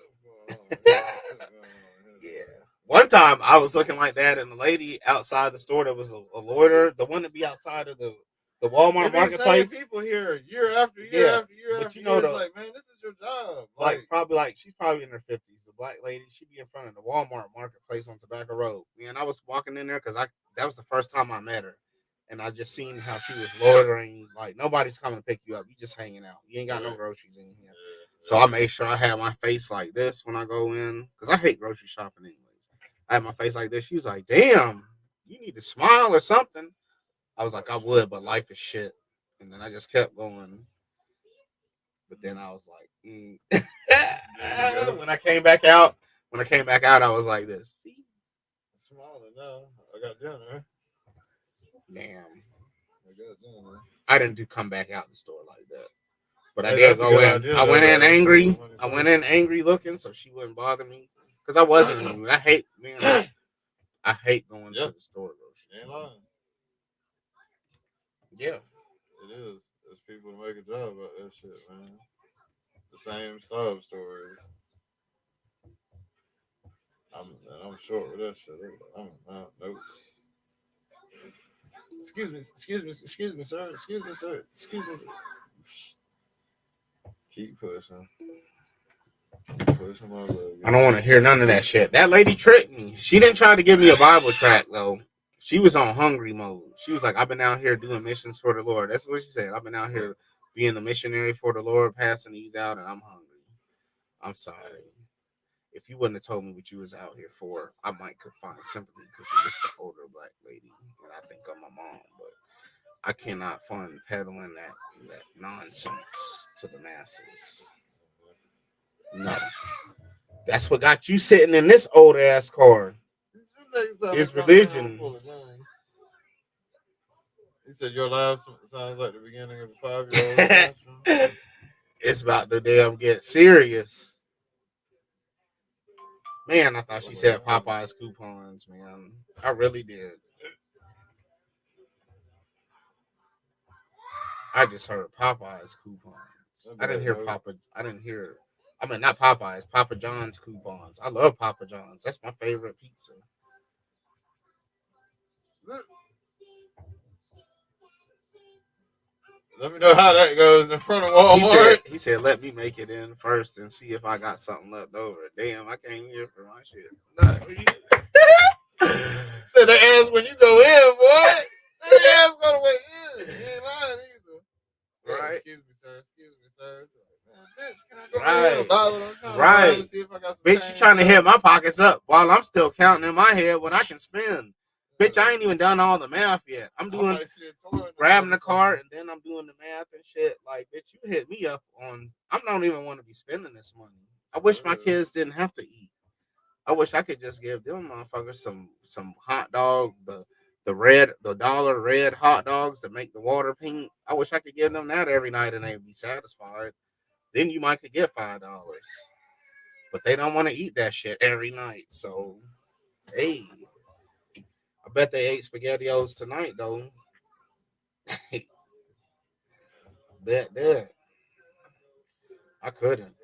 Yeah. One time I was looking like that, and the lady outside the store that was a loiter, the one that be outside of the Walmart marketplace. People here year after year after year but after you know, year. It's like, man, this is your job. She's probably in her 50s. The black lady, she'd be in front of the Walmart marketplace on Tobacco Road. Man, I was walking in there because that was the first time I met her, and I just seen how she was loitering. Like nobody's coming to pick you up. You just hanging out. You ain't got no groceries in here. So I made sure I had my face like this when I go in because I hate grocery shopping anyways. I had my face like this. She was like, "Damn, you need to smile or something." I was like, I would, but life is shit. And then I just kept going. But then I was like, when I came back out, I was like this. See? Smaller now. I got dinner. Damn. I got dinner. I didn't come back out the store like that. But I did go in. Idea, I went in angry. I went in angry looking, so she wouldn't bother me. Because I wasn't angry. I hate going to the store. You ain't lying. Yeah. It is. There's people to make a job about that shit, man. The same sob stories. I'm short with that shit. Nope. Excuse me, sir. Keep pushing. Pushing my leg. I don't want to hear none of that shit. That lady tricked me. She didn't try to give me a Bible tract, though. She was on hungry mode. She was like, I've been out here doing missions for the Lord. That's what she said. I've been out here being a missionary for the Lord, passing these out, and I'm hungry. I'm sorry. If you wouldn't have told me what you was out here for, I might could find sympathy because you're just an older black lady, and I think I'm a mom, but I cannot fund peddling that nonsense to the masses. No. That's what got you sitting in this old ass car. It's religion. He said your laugh sounds like the beginning of a 5-year-old. It's about to damn get serious. Man, I thought she said Popeye's coupons, man. I really did. I just heard Popeye's coupons. I didn't hear not Popeyes, Papa John's coupons. I love Papa John's. That's my favorite pizza. Let me know how that goes in front of Walmart. He said, let me make it in first and see if I got something left over. Damn, I came here for my shit. Said they ask when you go in, boy. Said they ask on the way in. You ain't lying either. Right. Excuse me, sir. Man, bitch, can I go in? Right. See if I got some bitch, you trying to hit my pockets up while I'm still counting in my head what I can spend. Bitch, I ain't even done all the math yet. I'm doing grabbing the cart and then I'm doing the math and shit. Like, bitch, you hit me up on. I don't even want to be spending this money. I wish my kids didn't have to eat. I wish I could just give them motherfuckers some hot dog, the dollar red hot dogs that make the water pink. I wish I could give them that every night and they'd be satisfied. Then you might could get $5. But they don't want to eat that shit every night. So, hey, I bet they ate SpaghettiOs tonight, though. Bet that. I couldn't.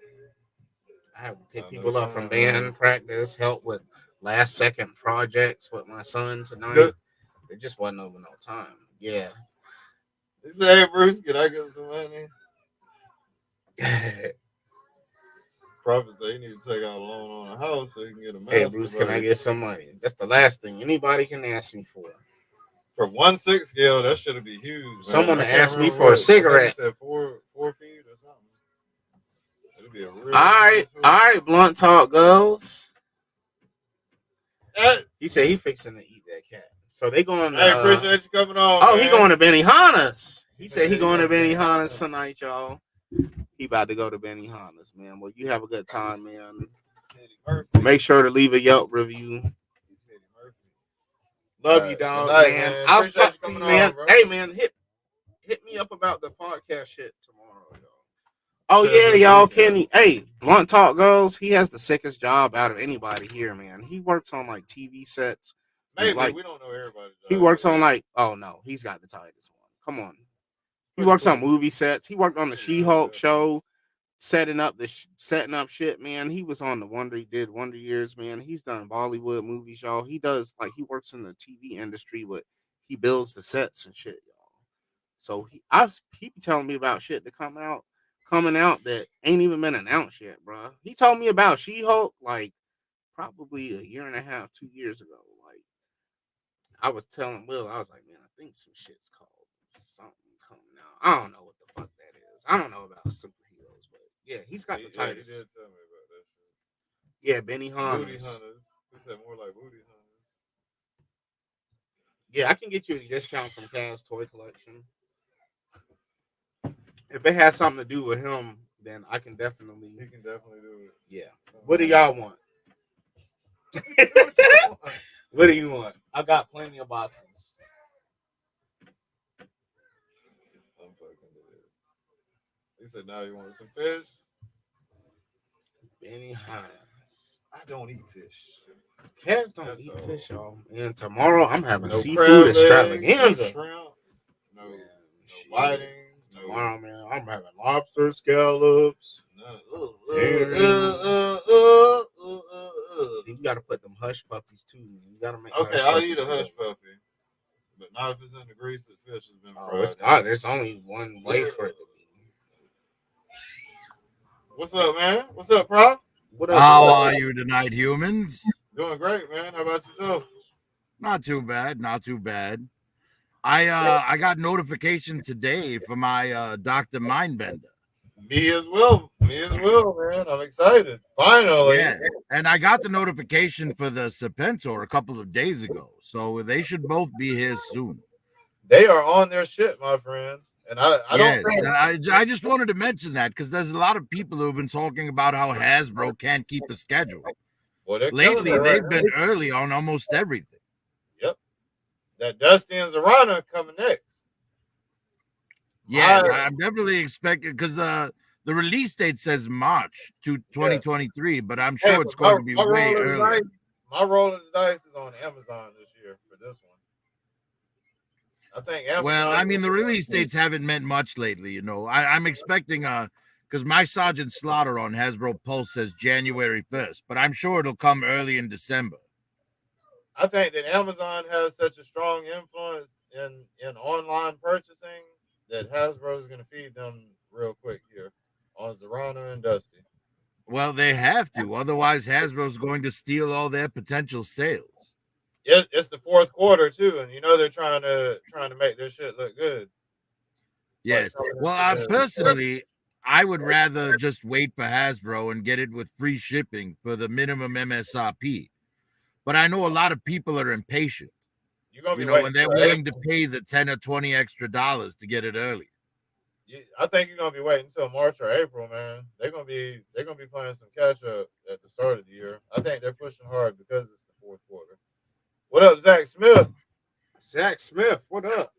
I have to pick people up from band practice, help with last second projects with my son tonight. Good. It just wasn't over no time. Yeah. He said, hey, Bruce, can I get some money? Prophet said he need to take out a loan on a house so he can get a master. Hey, Bruce, can I get some money? That's the last thing anybody can ask me for. For 1/6 scale, that should be huge. Man. Someone to ask me for a cigarette. Said 4 feet or something. It'll be a real all right, blunt talk goes. He said he fixing to eat that cat. So they going to... I appreciate you coming on, Oh, man. he going to Benihana's. He said he going to Benihana's tonight, y'all. He about to go to Benihana's, man. Well, you have a good time, man. Make sure to leave a Yelp review. Love you, dog, man. I'll talk to you, man. Hey, man, hit me up about the podcast shit tomorrow, y'all. Oh, yeah, y'all, Kenny. Hey, Blunt Talk Girls, he has the sickest job out of anybody here, man. He works on, like, TV sets. Maybe, like, we don't know everybody's job. He works on, like, oh, no, he's got the tightest one. Come on. He works on movie sets. He worked on the She-Hulk show, setting up shit, man. He was on did Wonder Years, man. He's done Bollywood movies, y'all. He does, like, he works in the TV industry, but he builds the sets and shit, y'all. So he be telling me about shit that coming out that ain't even been announced yet, bro. He told me about She-Hulk like probably a year and a half, 2 years ago. Like, I was telling Will, I was like, man, I think some shit's called something coming out. I don't know what the fuck that is. I don't know about superheroes, but yeah, he's got the tightest. He did tell me about that shit. Yeah, Benihana's. Booty hunters. He said more like booty hunters. Yeah, I can get you a discount from Cass Toy Collection. If it has something to do with him, then I can definitely. He can definitely do it. Yeah. What do y'all want? What do you want? I got plenty of boxes. I'm fucking with it. He said, now you want some fish? Benihana's. I don't eat fish. Cats don't eat fish, y'all. And tomorrow I'm having no seafood extravaganza. No shrimp. No whiting. Tomorrow, man, I'm having lobster scallops. You gotta put them hush puppies too. You gotta make. Okay, I'll eat a hush puppy, but not if it's in the grease that fish has been fried. There's only one way for it to be. What's up, man? What's up, Prof? How are you tonight, humans? Doing great, man. How about yourself? Not too bad. Not too bad. I got notification today for my Dr. Mindbender. Me as well, man. I'm excited. Finally. Yeah. And I got the notification for the Serpentor a couple of days ago. So they should both be here soon. They are on their shit, my friend. And I just wanted to mention that because there's a lot of people who have been talking about how Hasbro can't keep a schedule. Well, lately, they've been early on almost everything. Yep. That Dusty and Zarana coming next. Yeah, I'm definitely expecting because the release date says March 2023, but I'm sure it's going to be way earlier. My roll of the dice is on Amazon this year for this one. I think Amazon. Well, I mean, the release dates haven't meant much lately. You know, I'm expecting because my Sergeant Slaughter on Hasbro Pulse says January 1st, but I'm sure it'll come early in December. I think that Amazon has such a strong influence in online purchasing that Hasbro is going to feed them real quick here on Zarana and Dusty. Well, they have to. Otherwise, Hasbro's going to steal all their potential sales. It's the fourth quarter too, and you know they're trying to make this shit look good. Yes. Well, personally, I would rather just wait for Hasbro and get it with free shipping for the minimum MSRP. But I know a lot of people are impatient. You're gonna be You know, waiting when they're till willing to April. pay the $10 or $20 extra to get it early. I think you're gonna be waiting until March or April, man. They're gonna be playing some catch up at the start of the year. I think they're pushing hard because it's the fourth quarter. What up, Zach Smith? Zach Smith, what up?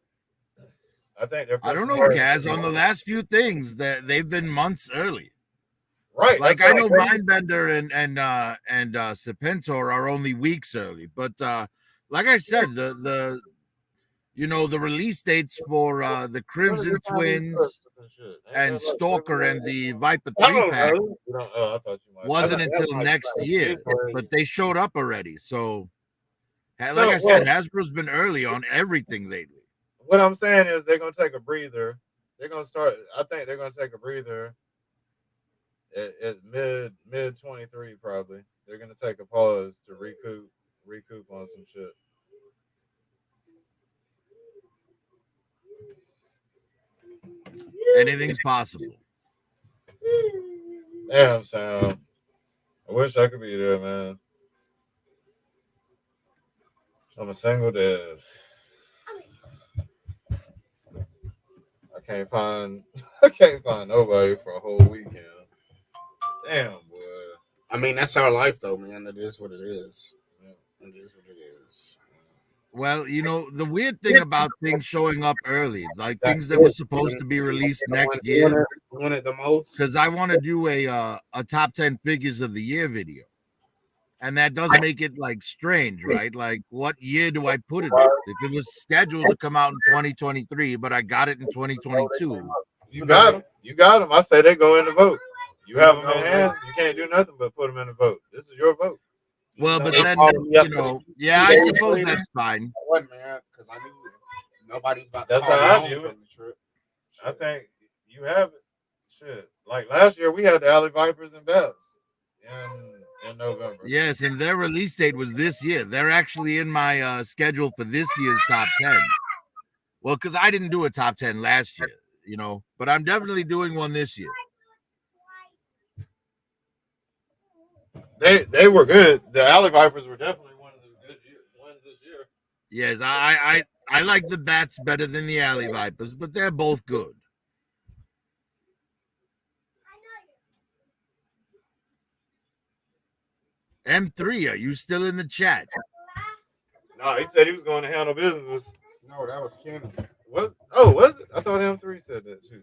I think they're. I don't know, hard. Kaz. On the last few things, that they've been months early. Right. Like that's I know what Mindbender and Serpentor are only weeks early, but like I said, the release dates for the Crimson Twins and Stalker and the Viper 3-pack I thought you might. wasn't until next year, but they showed up already. So, like I said, Hasbro's been early on everything lately. What I'm saying is they're gonna take a breather. They're gonna start. I think they're gonna take a breather at mid 23 probably. They're gonna take a pause to recoup on some shit. Anything's possible. Damn, Sam. I wish I could be there, man. I'm a single dad. I can't find nobody for a whole weekend. Damn, boy. I mean, that's our life, though, man. It is what it is. It is what it is. Well, the weird thing about things showing up early, like things that were supposed to be released next year, Doing it the most. because I want to do a top 10 figures of the year video, and that does make it like strange, right? Like, what year do I put it in? If it was scheduled to come out in 2023, but I got it in 2022. You got them. You got them. I say they go in the vote. You have them in hand. You can't do nothing but put them in the vote. This is your vote. Well, but then, I suppose that's fine. What, man? Because I knew nobody's about to That's call how me I do home it. from the trip. I think you have it. Shit. Like last year, we had the Alley Vipers and Bells in November. Yes, and their release date was this year. They're actually in my schedule for this year's top 10. Well, because I didn't do a top 10 last year, but I'm definitely doing one this year. They were good. The Alley Vipers were definitely one of the good ones this year. Yes, I like the Bats better than the Alley Vipers, but they're both good. M3, are you still in the chat? No, he said he was going to handle business. No, that was Kenny. Was it? I thought M3 said that too.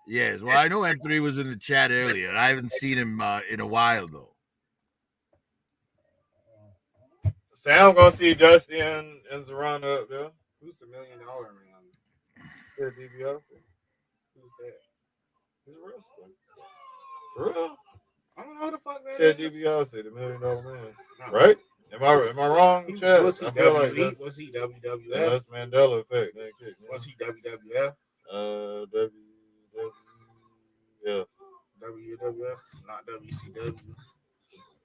Yes, well, I know M3 was in the chat earlier. I haven't seen him in a while, though. Sam gonna see Dusty and Zarana up there. Who's the $1 million man? Yeah, DBO. Who's that? He's a wrestler. For real? I don't know who the fuck that Ted is. DiBiase, the $1 million man. Right? Am I wrong, Chad? Was he I feel like WWE? Was he WWF? That's Mandela effect. That kick, man. Was he WWF? WWF, not WCW.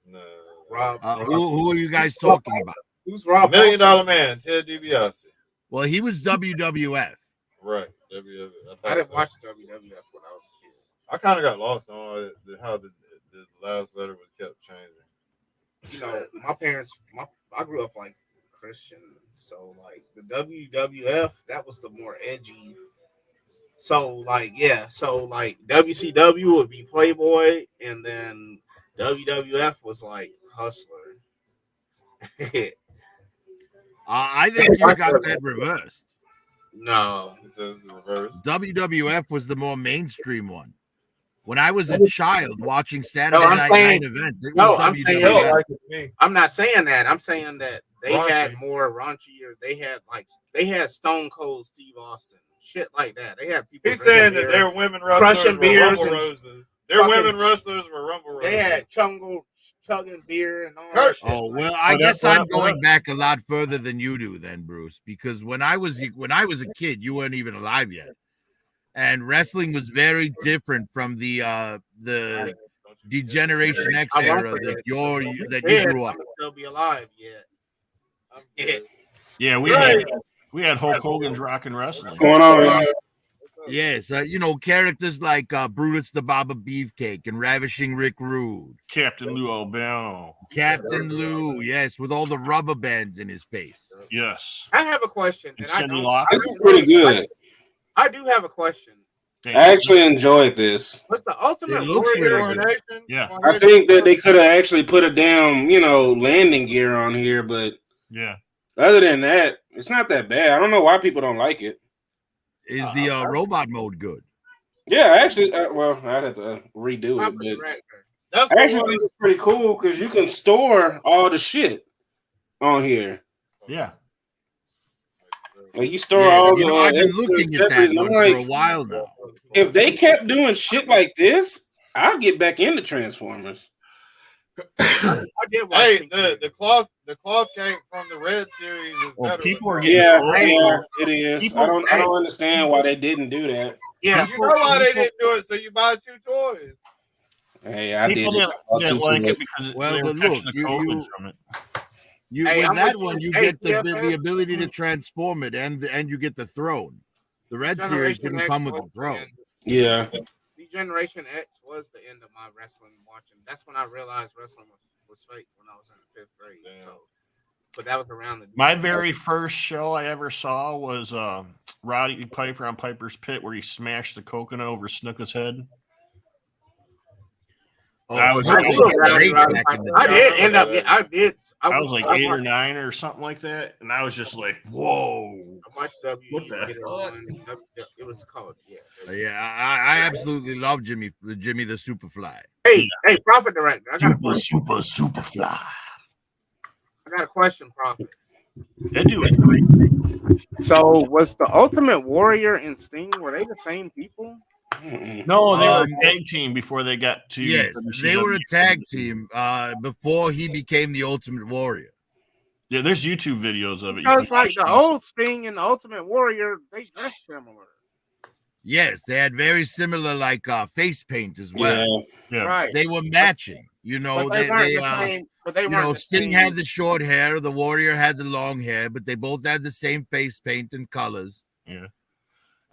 No. Rob. Who are you guys talking about? Who's Rob? $1 million man, Ted DiBiase. Well, he was WWF. Right. WWF. I didn't watch WWF when I was a kid. I kind of got lost on how the last letter was kept changing. My parents, I grew up like Christian, so like the WWF, that was the more edgy. So like WCW would be Playboy, and then WWF was like Hustler. I think you got that reversed. No, it says the reverse. WWF was the more mainstream one. When I was a child watching Saturday Night Live events, it was WWF. I'm not saying that. I'm saying that they had more raunchier. They had Stone Cold Steve Austin, shit like that. They had people. He's saying that their women wrestlers crushing were beers Rumble and Roses. Their women wrestlers were Rumble Roses. They had chugging beer and all that shit. Oh well, I guess I'm going back a lot further than you do, then, Bruce. Because when I was a kid, you weren't even alive yet, and wrestling was very different from the Degeneration X era that you grew up. I'm still be alive yet. Yeah, we had Hulk Hogan's Rockin' Wrestling. What's going on, y'all? Yes, characters like Brutus the Barber Beefcake and Ravishing Rick Rude. Captain Lou Albano. Captain Lou, yes, with all the rubber bands in his face. Yes. I have a question. And I Cindy don't- Lauper. I This is don't pretty know- good. I do have a question. I actually enjoyed this. What's the ultimate It looks warrior? really good. Yeah. I think that they could have actually put a damn, landing gear on here, but Yeah. other than that, it's not that bad. I don't know why people don't like it. Is the robot mode good? Yeah, actually, well, I'd have to redo it, but That's I actually think it's pretty cool because you can store all the shit on here. Yeah. Like you store Yeah, all I've been the looking at accessories, that and I'm one for a like, while now. if they kept doing shit like this, I'll get back into Transformers. I did watch Hey, Pink the cloth cake from the Red series is Well, better. people are getting Yeah, trolled. it is. People- I don't understand why they didn't do that. Yeah, You know why they didn't do it? So you buy 2 toys. Hey, I People did. didn't like it because Well, they were but catching look, the COVID from it. Hey, With I'm that with one, you. you Hey, get the TFS. ability to transform it, and you get the throne. The Red series Generation didn't X come with the was throne. end. Yeah. The Generation X was the end of my wrestling watching. That's when I realized wrestling was fake when I was in the 5th grade. Damn. So, but that was around the My very first show I ever saw was Roddy Piper on Piper's Pit, where he smashed the coconut over Snooka's head. Oh, I was Snooker like- was great back in the I day. did end up. I was like 8 or 9 or something like that, and I was just like, "Whoa!" I watched W. What the get it fuck? on. It was called Yeah, I absolutely love Jimmy the Superfly. Hey, Prophet Director. I got a question. Superfly. I got a question, Prophet. That dude was great. So, was the Ultimate Warrior and Sting were they the same people? No, they were a tag team before they got to. Yes, WCW. they were a tag team before he became the Ultimate Warrior. Yeah, there's YouTube videos of it. Because like the old Sting and the Ultimate Warrior, they dress similar. Yes, they had very similar face paint as well. Yeah. Right. They were matching. But they weren't the same. But they weren't the Sting same. had the short hair, the Warrior had the long hair, but they both had the same face paint and colors. Yeah.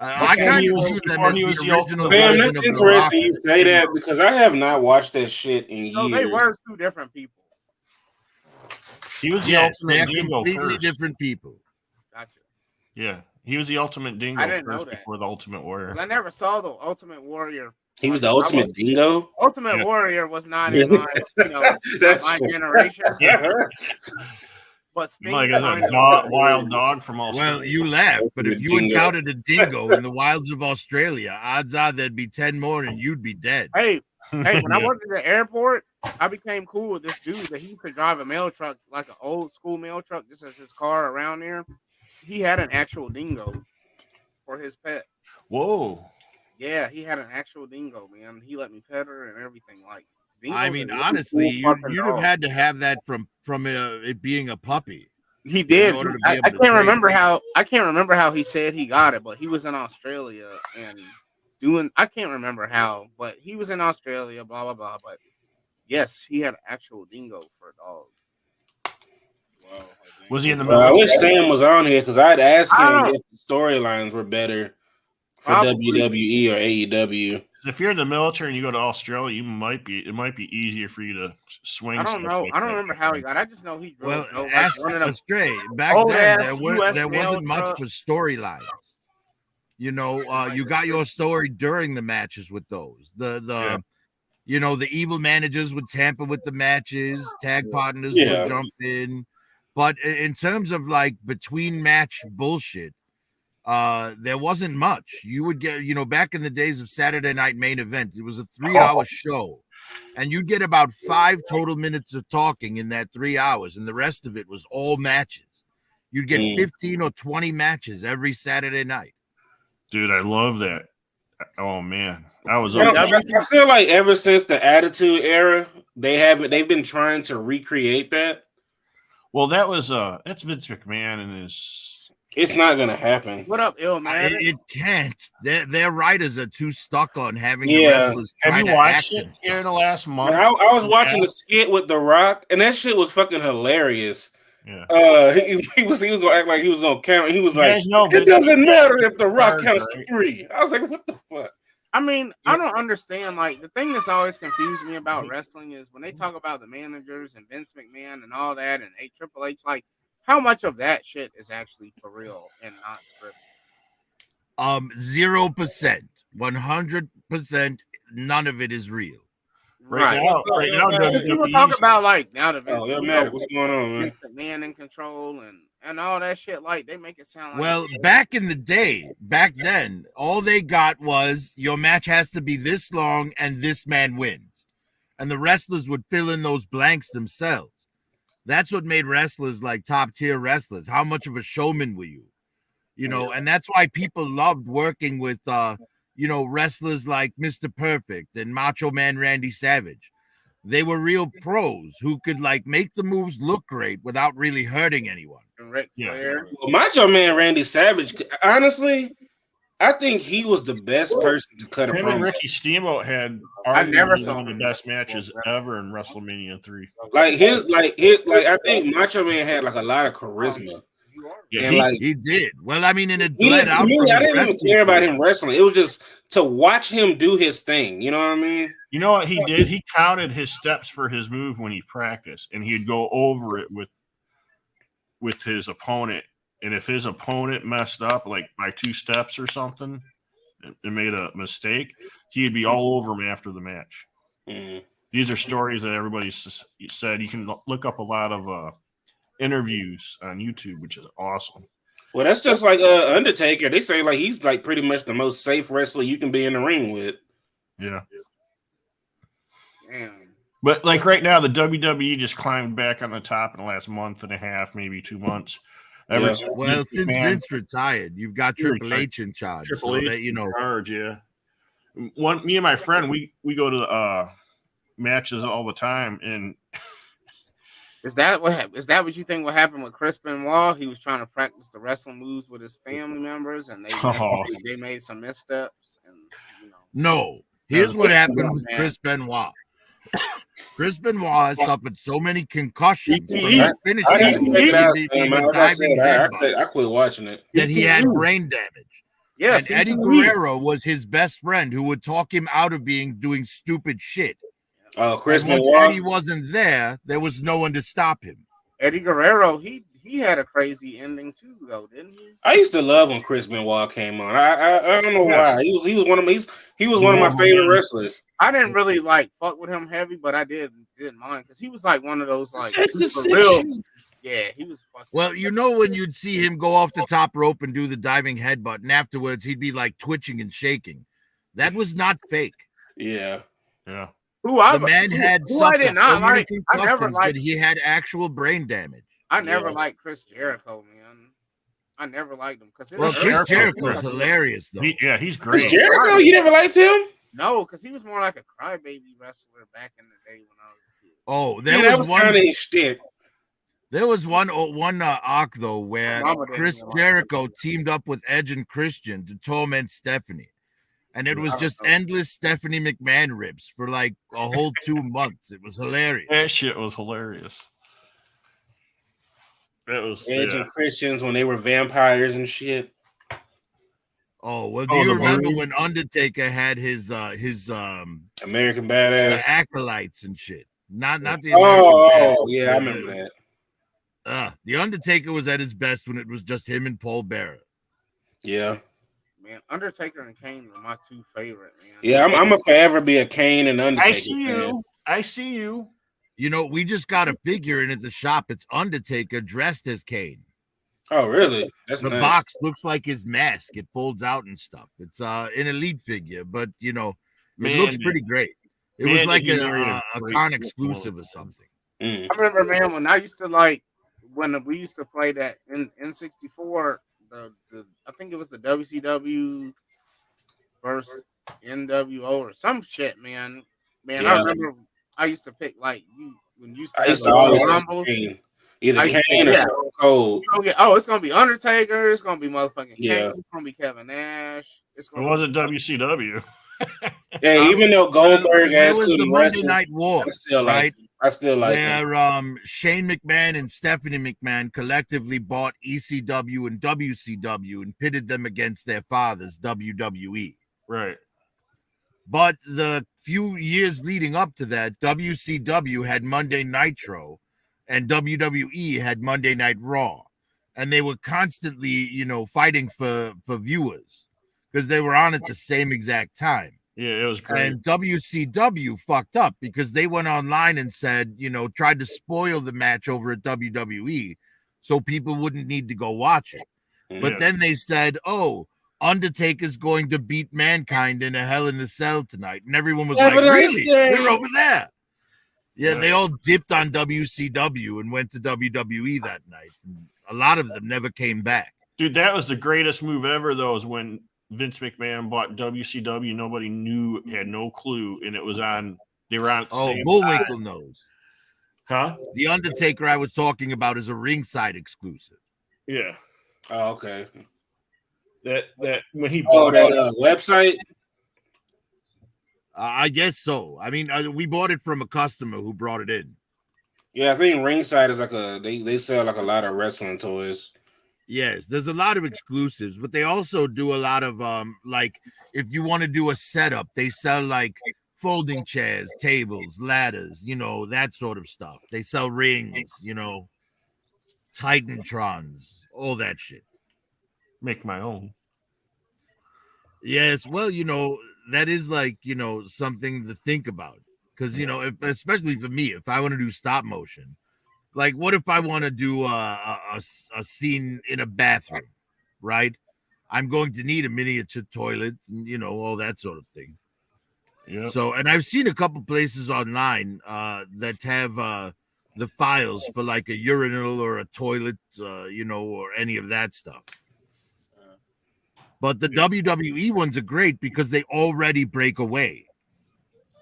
I kind of view them as the original Man, that's version of The Rock. interesting you say that because I have not watched that shit in years. No, they were 2 different people. He was the Yes, they're ultimate dingo completely first. different people. Gotcha. Yeah, he was the ultimate dingo I didn't know first that. before the Ultimate Warrior. 'Cause I never saw the Ultimate Warrior. He was the ultimate dingo. Ultimate Warrior was not in my, That's my generation. Yeah. But Sting Like a kind of- wild dog from Australia. Well, you laugh, but if you Dingo. encountered a dingo in the wilds of Australia, odds are there'd be 10 more and you'd be dead. Hey, when I Yeah. worked at the airport, I became cool with this dude that he could drive a mail truck, like an old school mail truck, just as his car around there. He had an actual dingo for his pet. Whoa. Yeah, he had an actual dingo, man. He let me pet her and everything. Like, I dingoes mean, are really honestly, cool fucking you'd have dogs. had to have that from it being a puppy. He did. in order to be I able to can't train remember it. how. I can't remember how he said he got it, but he was in Australia and doing. I can't remember how, but he was in Australia. Blah blah blah. But yes, he had an actual dingo for a dog. Was he in the I military? wish Sam was on here because I'd ask I him don't- if the storylines were better for Probably. WWE or AEW. If you're in the military and you go to Australia, it might be easier for you to swing. I don't stuff know. like I don't that. remember how he got. I just know he drove. Well, like ask one of them Astray. Back old then, ass US there mail wasn't much truck. for storylines. You got your story during the matches with those. The evil managers would tamper with the matches, tag partners Yeah. would jump in. But in terms of like between match bullshit, there wasn't much. You would get, back in the days of Saturday Night Main Event, it was a 3-hour show, and you'd get about 5 total minutes of talking in that 3 hours, and the rest of it was all matches. You'd get 15 or 20 matches every Saturday night. Dude, I love that. Oh man, I was. I feel like ever since the Attitude Era, they've been trying to recreate that. Well, that's Vince McMahon and his. It's not gonna happen. What up, ill man? It can't. Their writers are too stuck on having the Yeah. wrestlers Have try you to watched act it here in the last month? I was watching the skit with The Rock, and that shit was fucking hilarious. Yeah. He was gonna act like he was gonna count. He was You like, guys know it Vince doesn't matter if the Rock cards, counts right? to 3. I was like, what the fuck? I mean, I don't understand. Like, the thing that's always confused me about wrestling is when they talk about the managers and Vince McMahon and all that and Triple H, like, how much of that shit is actually for real and not scripted? 0%, 100%. None of it is real. Right now, People talk about like now the Oh, yeah, man, what's going on, man? Vince McMahon in control and all that shit. Like, they make it sound like Well, back in the day, back then, all they got was your match has to be this long and this man wins. And the wrestlers would fill in those blanks themselves. That's what made wrestlers like top tier wrestlers. How much of a showman were you? You know, and that's why people loved working with wrestlers like Mr. Perfect and Macho Man Randy Savage. They were real pros who could like make the moves look great without really hurting anyone. Well, Macho Man Randy Savage, honestly, I think he was the best person to cut a Him and promo. Ricky Steamboat had I never arguably saw one of the best matches ever in WrestleMania 3. Like I think Macho Man had like a lot of charisma. Yeah, And he did. Well, I mean, in a to me, I didn't even care about him wrestling. It was just to watch him do his thing. You know what I mean? You know what he did? He counted his steps for his move when he practiced, and he'd go over it with his opponent. And if his opponent messed up like by 2 steps or something and made a mistake, he'd be all over him after the match. Mm. These are stories that everybody said. You can look up a lot of interviews on YouTube, which is awesome. Well, that's just like Undertaker. They say like he's like pretty much the most safe wrestler you can be in the ring with. Yeah. Damn. But like right now, the WWE just climbed back on the top in the last month and a half, maybe 2 months. Well, since Vince retired, you've got Triple retired. H in charge. Triple so H that, in charge, yeah. Me and my friend, we go to matches all the time, and Is that what you think what happened with Chris Benoit? He was trying to practice the wrestling moves with his family members, and they made some missteps. And No, here's what happened with Chris Benoit. Chris Benoit has suffered so many concussions from his finishing I quit watching it. that he had brain damage. Yes, and Eddie Guerrero was his best friend who would talk him out of doing stupid shit. Oh, Chris and once Benoit. Eddie wasn't there was no one to stop him. Eddie Guerrero, he had a crazy ending too, though, didn't he? I used to love when Chris Benoit came on. I don't know why. He was one of my one of my favorite wrestlers. I didn't really like fuck with him heavy, but I didn't mind because he was like one of those like Texas super real. section. Yeah, he was fucking. Well, you know when you'd see him go off the top rope and do the diving headbutt, and afterwards he'd be like twitching and shaking. That was not fake. Yeah. Yeah. The man had I did suffered not so many like. I never concussions liked. that he had actual brain damage. I never liked Chris Jericho, man. I never liked him because Chris Jericho's hilarious though. He's great. Chris Jericho, you never liked him? No, because he was more like a crybaby wrestler back in the day when I was a kid. Oh, that was kind of his shtick. There was one arc though where Chris Jericho teamed up with Edge and Christian to torment Stephanie. And it was just endless Stephanie McMahon rips for like a whole 2 months. It was hilarious. That shit was hilarious. That was Edge and Christians when they were vampires and shit. Oh, well, do you remember when Undertaker had his American Badass acolytes and shit? Not the American Badass. Yeah, I remember that. The Undertaker was at his best when it was just him and Paul Bearer. Yeah. Man, Undertaker and Kane were my 2 favorite, man. Yeah, I'm a forever be a Kane and Undertaker. I see you. You know, we just got a figure and it's a shop. It's Undertaker dressed as Kane. Oh, really? That's the nice. box looks like his mask. It folds out and stuff. It's an elite figure, but it looks pretty great. It was like a con exclusive or something. Mm. I remember, man, when I used to when we used to play that in N64. I think it was the WCW versus NWO or some shit, man. Man, Yeah. I remember I used to pick when you used to I have used the to always Rumbles. Kane. Either Kane or Stone Cold. It's gonna be Undertaker. It's gonna be motherfucking Kane. Yeah. It's gonna be Kevin Nash. It's It gonna wasn't WCW. Yeah, even though Goldberg there asked was the couldn't Monday wrestle, Night Wars, I still like right? him. I still like him. Where Shane McMahon and Stephanie McMahon collectively bought ECW and WCW and pitted them against their fathers, WWE. Right. But the few years leading up to that, WCW had Monday Nitro and WWE had Monday Night Raw. And they were constantly, you know, fighting for viewers because they were on at the same exact time. Yeah, it was great. And WCW fucked up because they went online and said, you know, tried to spoil the match over at WWE so people wouldn't need to go watch it. But Yeah. then they said, oh, Undertaker's going to beat Mankind in a Hell in a Cell tonight. And everyone was like, really? We're over there. Yeah, they all dipped on WCW and went to WWE that night. A lot of them never came back. Dude, that was the greatest move ever, though, is when Vince McMahon bought WCW. Nobody knew, had no clue, and it was on, they were on at the same Bullwinkle time. knows. Huh? The Undertaker I was talking about is a ringside exclusive. Yeah. Oh, okay. That when he Oh, bought that website? I guess so. I mean, we bought it from a customer who brought it in. Yeah, I think Ringside is like they sell like a lot of wrestling toys. Yes, there's a lot of exclusives, but they also do a lot of like if you want to do a setup, they sell like folding chairs, tables, ladders, you know, that sort of stuff. They sell rings, you know, Titantrons, all that shit. Make my own. Yes, well, you know, that is like, you know, something to think about. Because, you know, especially for me, if I want to do stop motion, like what if I want to do a scene in a bathroom, right? I'm going to need a miniature toilet, and, you know, all that sort of thing. Yeah. So, and I've seen a couple places online that have the files for like a urinal or a toilet, you know, or any of that stuff. But the WWE ones are great because they already break away,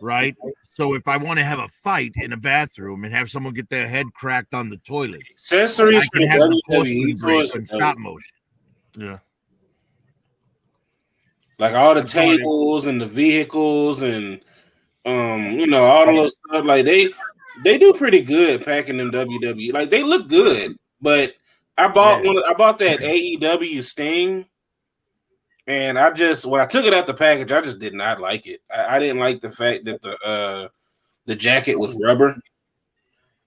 right? So if I want to have a fight in a bathroom and have someone get their head cracked on the toilet, Accessories I can for have the WWE porcelain break toys are and dope. stop motion. Yeah. Like all the tables and the vehicles and you know, all those stuff. Like they do pretty good packing them WWE. Like they look good, but I bought I bought that AEW Sting. And I just when I took it out the package, I just did not like it. I didn't like the fact that the jacket was rubber.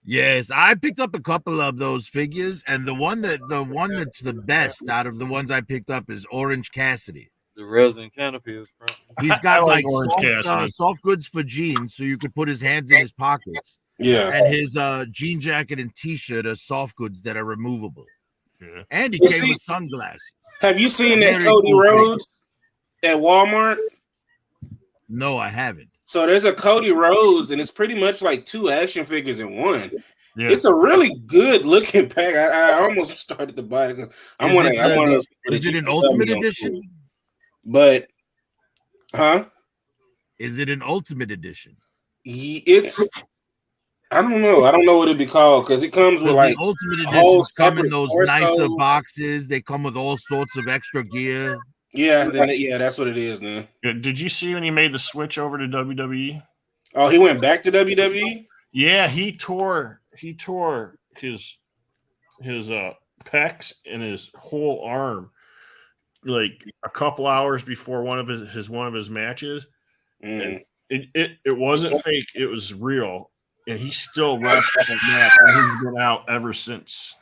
Yes, I picked up a couple of those figures, and the one that's the best out of the ones I picked up is Orange Cassidy. The resin canopy is crap. He's got I like like Orange Cassidy. soft goods for jeans, so you could put his hands in his pockets. Yeah. And his jean jacket and t-shirt are soft goods that are removable. Yeah. And he You came see- with sunglasses. Have you seen that Very Cody cool thing. Rhodes at Walmart? No, I haven't. So there's a Cody Rhodes, and it's pretty much like two action figures in one. Yeah. It's a really good looking pack. I almost started to buy it. I'm Is one of it, those people is that it you an sell ultimate me on edition? food. But, huh? Is it an ultimate edition? It's I don't know. I don't know what it'd be called because it comes with Because like the ultimate a whole editions come in separate those torso. nicer boxes. They come with all sorts of extra gear. Yeah, that's what it is, man. Yeah, did you see when he made the switch over to WWE? Oh, he went back to WWE? Yeah, he tore his pecs and his whole arm like a couple hours before one of his matches. And it wasn't fake, it was real. And he still wrestled that match, and he's been out ever since.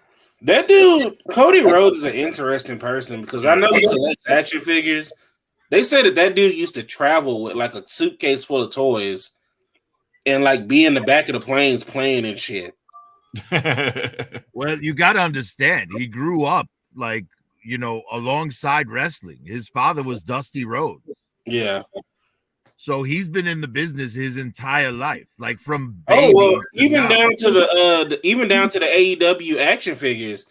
That dude, Cody Rhodes, is an interesting person because I know he collects action figures. They say that dude used to travel with like a suitcase full of toys and like be in the back of the planes playing and shit. Well, you got to understand, he grew up like, you know, alongside wrestling. His father was Dusty Rhodes. Yeah. So he's been in the business his entire life, like from baby. Oh well, to even now. down to the AEW action figures.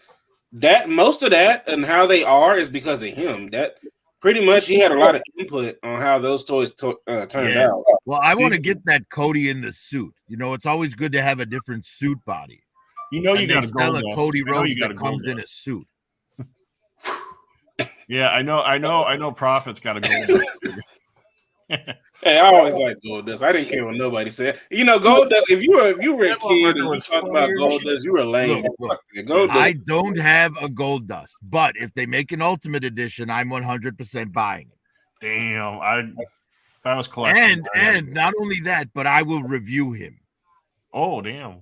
That most of that and how they are is because of him. That pretty much he had a lot of input on how those toys turned out. Well, I want to get that Cody in the suit. You know, it's always good to have a different suit body. You know, you And they got to sell go a there. Cody I know Rhodes you gotta that go comes there. in a suit. Yeah, I know. Prophet's got to go. Hey, I always liked Goldust. I didn't care what nobody said. You know, Goldust. If you were a kid and you talked about Goldust, you were lame. Look, Goldust. I don't have a Goldust, but if they make an Ultimate Edition, I'm 100% buying it. Damn, that was collecting. And not only that, but I will review him. Oh, damn.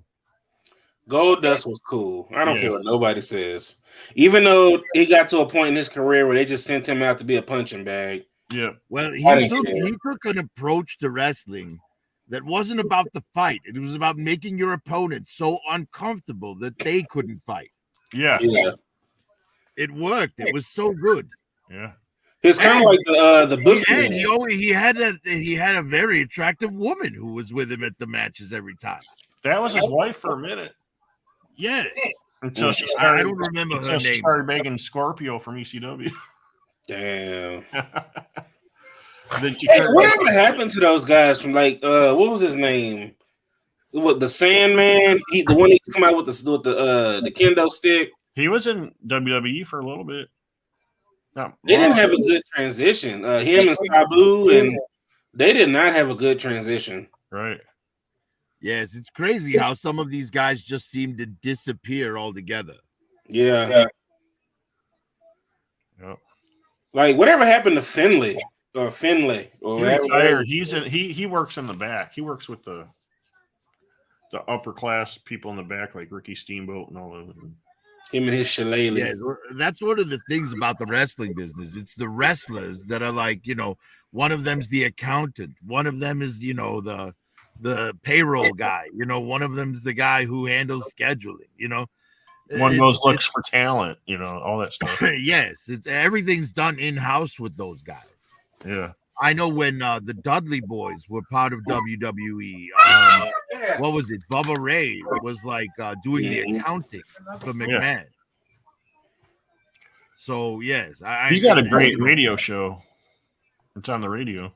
Goldust was cool. I don't care what nobody says. Even though he got to a point in his career where they just sent him out to be a punching bag. Yeah. Well, I he didn't took an approach to wrestling that wasn't about the fight. It was about making your opponent so uncomfortable that they couldn't fight. Yeah. It worked. It was so good. Yeah. It's kind of like the book. And he had a very attractive woman who was with him at the matches every time. That was his wife for a minute. Yes. Until she started. I don't remember her until she name. started making Scorpio from ECW. Damn. Then she Hey, turned- whatever happened to those guys from what was his name? What, the Sandman? The one he come out with the kendo stick. He was in WWE for a little bit. They didn't have a good transition. Him and Sabu, and they did not have a good transition. Right. Yes, it's crazy how some of these guys just seem to disappear altogether. Yeah. Like whatever happened to Finlay or He whatever. retired. He works in the back. He works with the upper class people in the back, like Ricky Steamboat and all of them. Him and his shillelagh. Yeah, that's one of the things about the wrestling business. It's the wrestlers that are like, one of them's the accountant, one of them is, the payroll guy, one of them's the guy who handles scheduling, One goes looks for talent, all that stuff. Yes, everything's done in-house with those guys. Yeah. I know when the Dudley Boys were part of WWE, what was it? Bubba Ray was like doing the accounting for McMahon. So yes, He's got a great radio show. It's on the radio.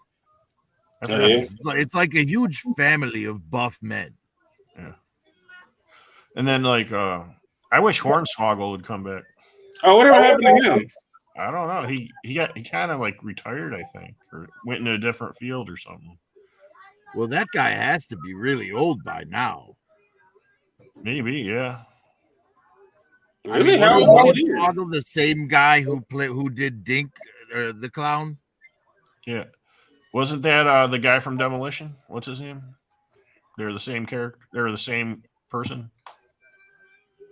It's like a huge family of buff men. Yeah. And then I wish Hornswoggle would come back. Oh, whatever happened to him? I don't know. He kind of retired, I think, or went into a different field or something. Well, that guy has to be really old by now. Maybe, yeah. Really? Wasn't the same guy who did Dink the Clown? Yeah. Wasn't that the guy from Demolition? What's his name? They're the same character. They're the same person.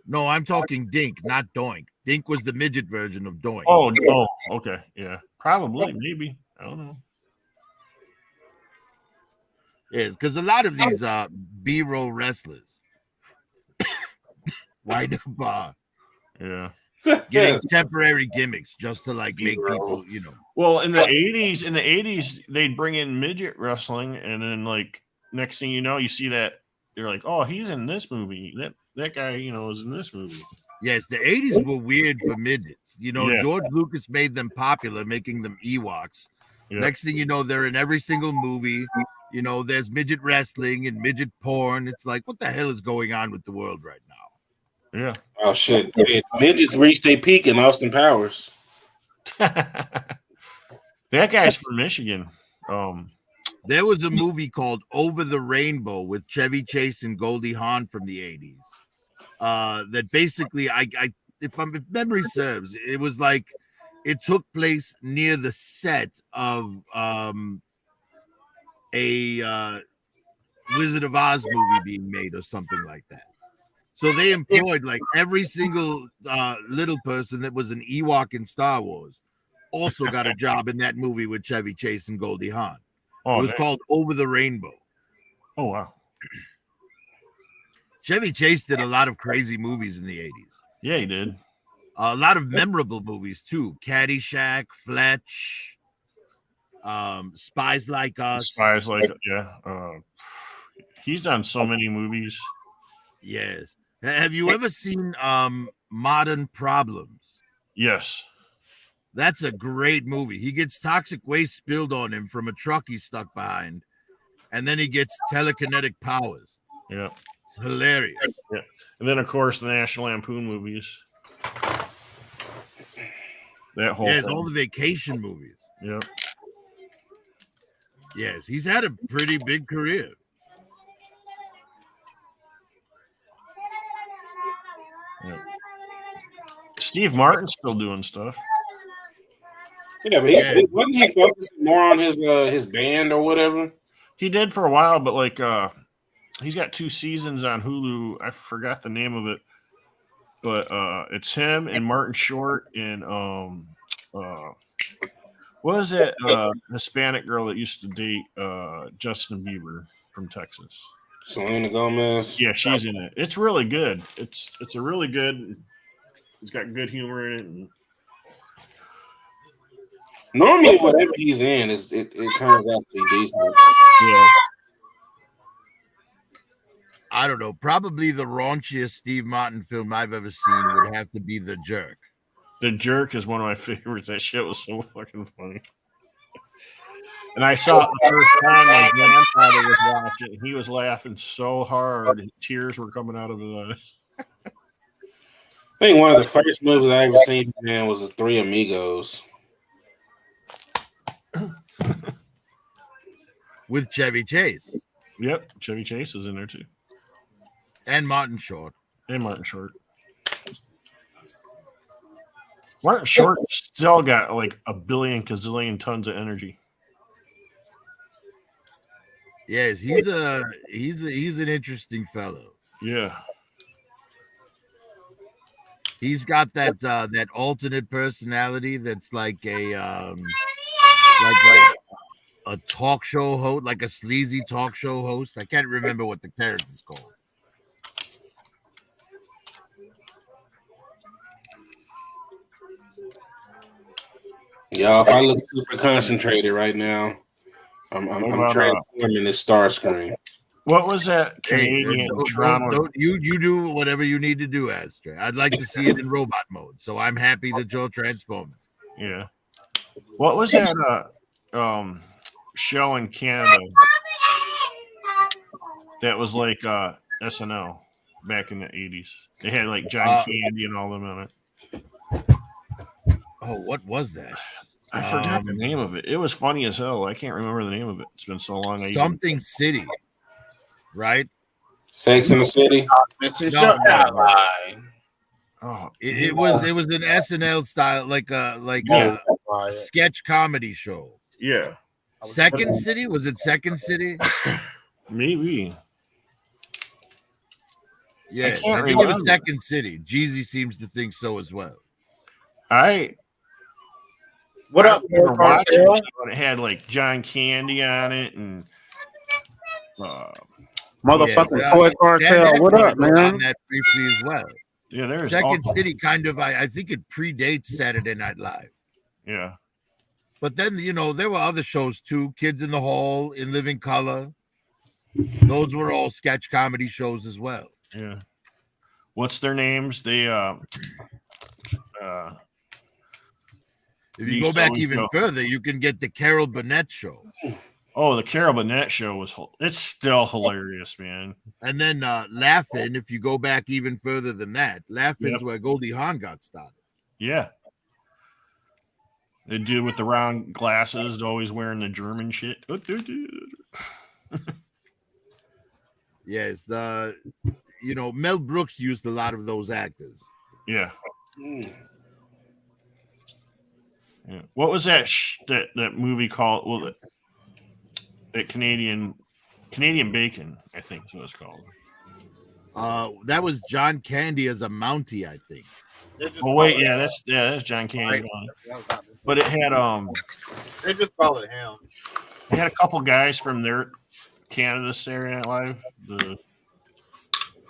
No, I'm talking Dink, not Doink. Dink was the midget version of Doink. Oh, okay. Yeah. Probably, maybe. I don't know. Yes, because a lot of these B-roll wrestlers wind up getting temporary gimmicks just to make people, Well, in the 80s, they'd bring in midget wrestling, and then next thing you know, you see that they're like, oh, he's in this movie. That guy, is in this movie. Yes, the 80s were weird for midgets. Yeah. George Lucas made them popular, making them Ewoks. Yeah. Next thing you know, they're in every single movie. There's midget wrestling and midget porn. It's like, what the hell is going on with the world right now? Yeah. Oh shit! Midgets reached a peak in Austin Powers. That guy's from Michigan. There was a movie called Over the Rainbow with Chevy Chase and Goldie Hawn from the 80s. That basically, if memory serves, it was it took place near the set of a Wizard of Oz movie being made or something like that. So they employed every single little person that was an Ewok in Star Wars also got a job in that movie with Chevy Chase and Goldie Hawn. Oh, it was called Over the Rainbow. Oh, wow. Chevy Chase did a lot of crazy movies in the 80s. Yeah, he did. A lot of memorable movies, too. Caddyshack, Fletch, Spies Like Us. He's done so many movies. Yes. Have you ever seen Modern Problems? Yes. That's a great movie. He gets toxic waste spilled on him from a truck he's stuck behind, and then he gets telekinetic powers. Yeah. It's hilarious. Yeah. And then, of course, the National Lampoon movies. That whole Yes, thing. all the vacation movies. Yep. Yes, he's had a pretty big career. Yeah. Steve Martin's still doing stuff. Yeah, but wasn't he focusing more on his band or whatever? He did for a while, but like he's got 2 seasons on Hulu. I forgot the name of it, but it's him and Martin Short and what is it? Hispanic girl that used to date Justin Bieber from Texas. Selena Gomez. Yeah, she's in it. It's really good. It's a really good. It's got good humor in it. And normally, whatever he's in, it turns out to be decent. Yeah. I don't know. Probably the raunchiest Steve Martin film I've ever seen would have to be The Jerk. The Jerk is one of my favorites. That shit was so fucking funny. And I saw it the first time my grandfather was watching. He was laughing so hard, tears were coming out of his eyes. I think one of the first movies I ever seen man was The Three Amigos. With Chevy Chase. Yep, Chevy Chase is in there too. And Martin Short. Martin Short still got like a billion gazillion tons of energy. Yes, he's an interesting fellow. Yeah. He's got that alternate personality that's like a talk show host, like a sleazy talk show host. I can't remember what the character's called. Y'all, if I look super concentrated right now, I'm transforming this star screen. What was that Canadian drama? You do whatever you need to do, Astra. I'd like to see it in robot mode, so I'm happy that you're transforming. Yeah. What was that show in Canada that was like SNL back in the 80s? They had like John Candy and all them in it. Oh, what was that? I forgot the name of it. It was funny as hell. I can't remember the name of it. It's been so long. Something City, right? Sex in the City. Oh, it was an SNL style, like a sketch comedy show. Yeah. Second City? Was it Second City? Maybe. Yeah, I think it was Second City. Jeezy seems to think so as well. What up, Cartel? It had like John Candy on it and motherfucking Toy Cartel. What up, man? That briefly as well. Yeah, there's Second City kind of. I think it predates Saturday Night Live. Yeah, but then there were other shows too. Kids in the Hall, In Living Color. Those were all sketch comedy shows as well. Yeah. What's their names? They if you go back even further, you can get the Carol Burnett show. Oh, the Carol Burnett show it's still hilarious, man. And then Laugh-In, if you go back even further than that, Laugh-In's where Goldie Hawn got started. Yeah. The dude with the round glasses, always wearing the German shit. Yes, Mel Brooks used a lot of those actors. Yeah. Yeah. What was that that movie called? Well, that Canadian Bacon, I think is what it's called. That was John Candy as a Mountie, I think. Oh wait, that's John Candy. But it had They just call it him. It had a couple guys from their Canada Saturday Night Live.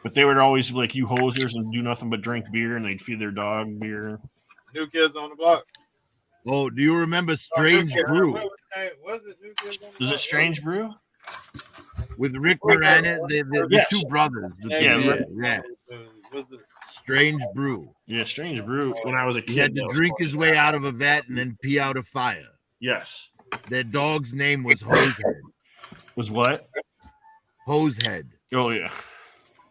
But they would always like you hosers and do nothing but drink beer, and they'd feed their dog beer. New Kids on the Block. Oh, do you remember Strange Brew? Was it New Kids on the Block? Is it Strange Brew? With Rick Moranis, the two brothers. Yeah. Strange Brew. Yeah, Strange Brew. When I was a kid, he had to drink his way out of a vat and then pee out a fire. Yes. Their dog's name was Hosehead. Was what? Hosehead. Oh yeah.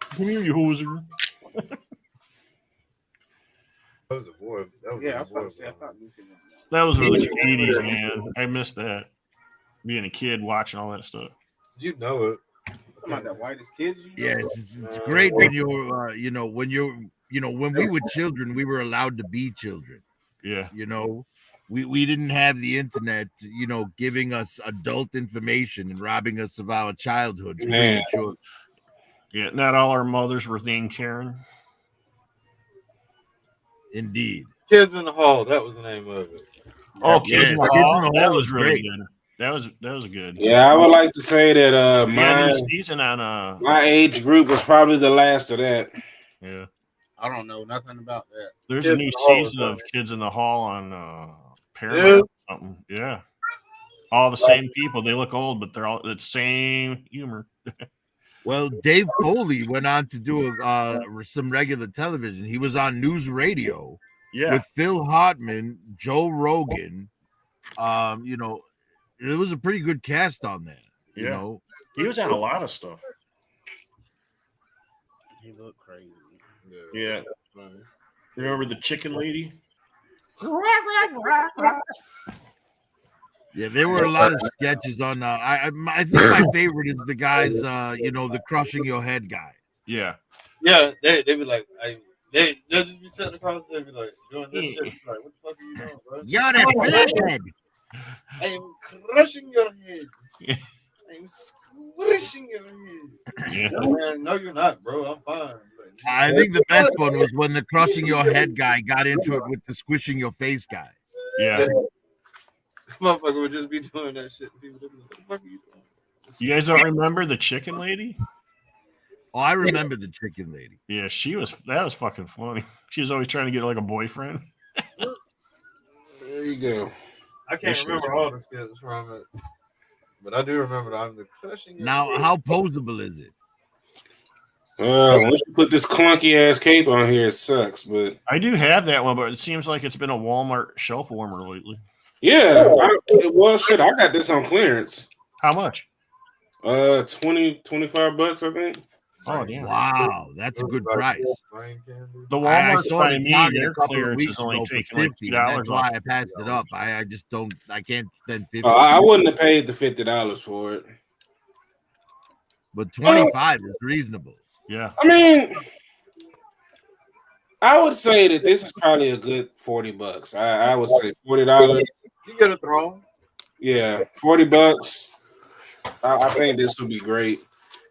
Come here, you hoser. That was a boy. That was I was about to say, I thought you could. That was really 80s, man. I missed that. being a kid watching all that stuff. You know it. Talking about the whitest kids. Yeah, it's great when you're, when we were children, we were allowed to be children. Yeah. We didn't have the internet, giving us adult information and robbing us of our childhood. Man. Yeah, not all our mothers were named Karen. Indeed. Kids in the Hall. That was the name of it. Oh, Kids in the Hall. That was really great. good. That was good. Yeah, I would like to say that We had a my new season on my age group was probably the last of that. yeah. I don't know nothing about that. There's Kids a new in the Hall was season of funny. Kids in the Hall on Paramount or something. Yeah. All the same people. They look old, but they're all the same humor. Well, Dave Foley went on to do some regular television. He was on News Radio Yeah. with Phil Hartman, Joe Rogan. It was a pretty good cast on there. Yeah. He was on a lot of stuff. He looked crazy. Yeah. Remember the chicken lady? Yeah, there were a lot of sketches on. I think my favorite is the guys. The crushing your head guy. Yeah. Yeah, they be like, they'll just be sitting across there, be like, doing this shit. Be like, what the fuck are you doing, bro? You're the flathead. I am crushing your head. Yeah. I'm squishing your head. Yeah. Man, no, you're not, bro. I'm fine. I think the best one was when the crushing your head guy got into it with the squishing your face guy. Yeah. Motherfucker would just be doing that shit. People would be like, what the fuck are you doing? You guys don't remember the chicken lady? Oh, I remember the chicken lady. Yeah, that was fucking funny. She was always trying to get like a boyfriend. There you go. I can't remember all the skits from it, but I do remember that I'm the crushing. Now, how posable is it? Once you put this clunky ass cape on here, it sucks. But I do have that one, but it seems like it's been a Walmart shelf warmer lately. yeah, shit, I got this on clearance. How much? 20, 25 bucks, I think. Oh, damn. Wow, that's a good price. The I Walmart saw by it me, Target their a couple of clearance weeks is only ago for taking like $50, $2 That's why I passed it up. I can't spend $50. I wouldn't have paid the $50 for it. But 25 is reasonable. Yeah. I mean, I would say that this is probably a good $40. I would say $40. You get a throne. Yeah, $40. I think this would be great.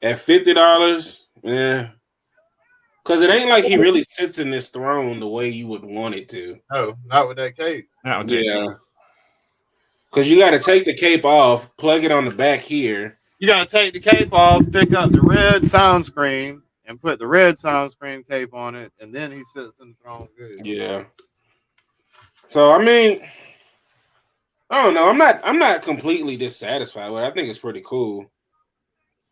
At $50, yeah. Because it ain't like he really sits in this throne the way you would want it to. No, not with that cape. Yeah. Because you got to take the cape off, plug it on the back here. You gotta take the cape off, pick up the red sound screen, and put the red sound screen cape on it, and then he sits in the throne good. Yeah. So I mean, I don't know. I'm not completely dissatisfied with it. I think it's pretty cool.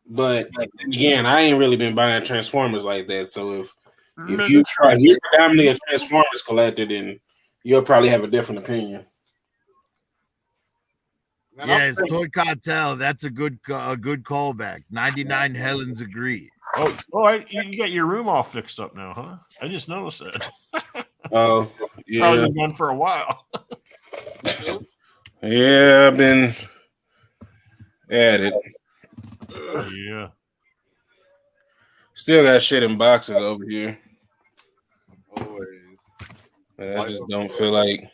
But again, I ain't really been buying Transformers like that. So if you're predominantly a Transformers collector, then you'll probably have a different opinion. Yes, Toy Cartel. That's a good callback. 99 Helens agree. You got your room all fixed up now, huh? I just noticed that. Oh, yeah. Probably been gone for a while. Yeah, I've been at it. Yeah. Still got shit in boxes over here. Always. But I just don't feel like.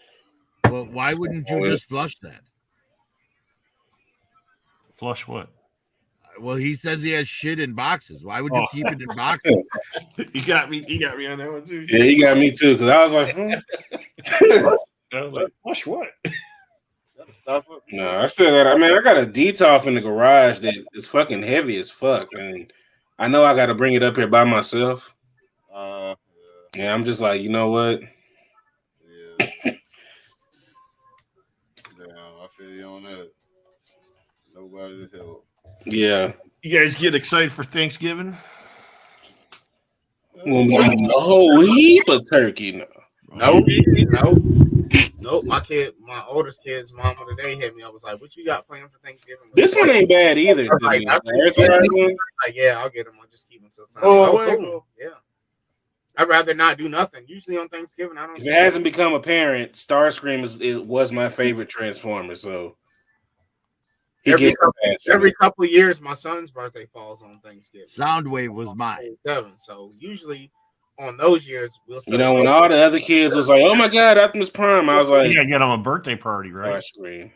Well, why wouldn't you just flush that? Flush what? Well, he says he has shit in boxes. Why would you keep it in boxes? You got me on that one too. Yeah, he got me too. Because I was like, I was like, flush what? No, I still got. I mean, I got a DTOF in the garage that is fucking heavy as fuck, and I know I got to bring it up here by myself. Yeah, I'm just like, you know what? Yeah. I feel you on that. Nobody to help. Yeah. You guys get excited for Thanksgiving? We'll be eating a whole heap of turkey now. Nope. My oldest kid's mama today hit me. I was like, "What you got planned for Thanksgiving?" This one ain't bad either. Like, yeah, I'll get them. I'll just keep them till Sunday. Cool. Yeah. I'd rather not do nothing. Usually on Thanksgiving, I don't. If it hasn't become apparent, Starscream was my favorite Transformer. So He every gets couple, the pass. every couple of years, my son's birthday falls on Thanksgiving. Soundwave was mine. 7. So usually on those years, we'll You know, when all the other kids was like, "Oh my God, Optimus Prime," I was like, You gotta get him a birthday party, right? "Oh, scream."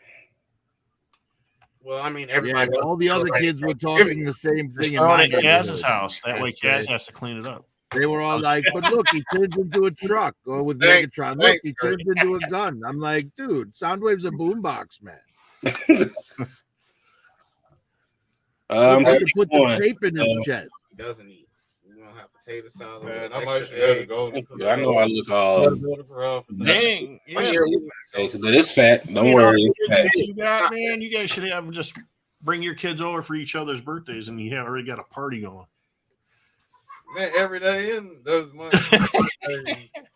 Well, I mean, Yeah, everybody. all the other kids were talking the same Just thing in throw my it at Kaz's neighborhood. house. That way Kaz has to clean it up. They were all like, "But look, he turns into a truck." Or with Thanks, Megatron, look, he thanks, turns into a gun. I'm like, dude, Soundwave's a boombox, man. I'm He had to put the 6'1". tape in his chest. He doesn't eat. We're gonna have potato salad. Man, with I might extra should have to eggs. go. Yeah, I know I look all. Dang. Yeah. But it's fat. Don't You know, worry. the It's kids fat. that you got, man, you guys should have just bring your kids over for each other's birthdays, and you have already got a party going. Man, every day in those months.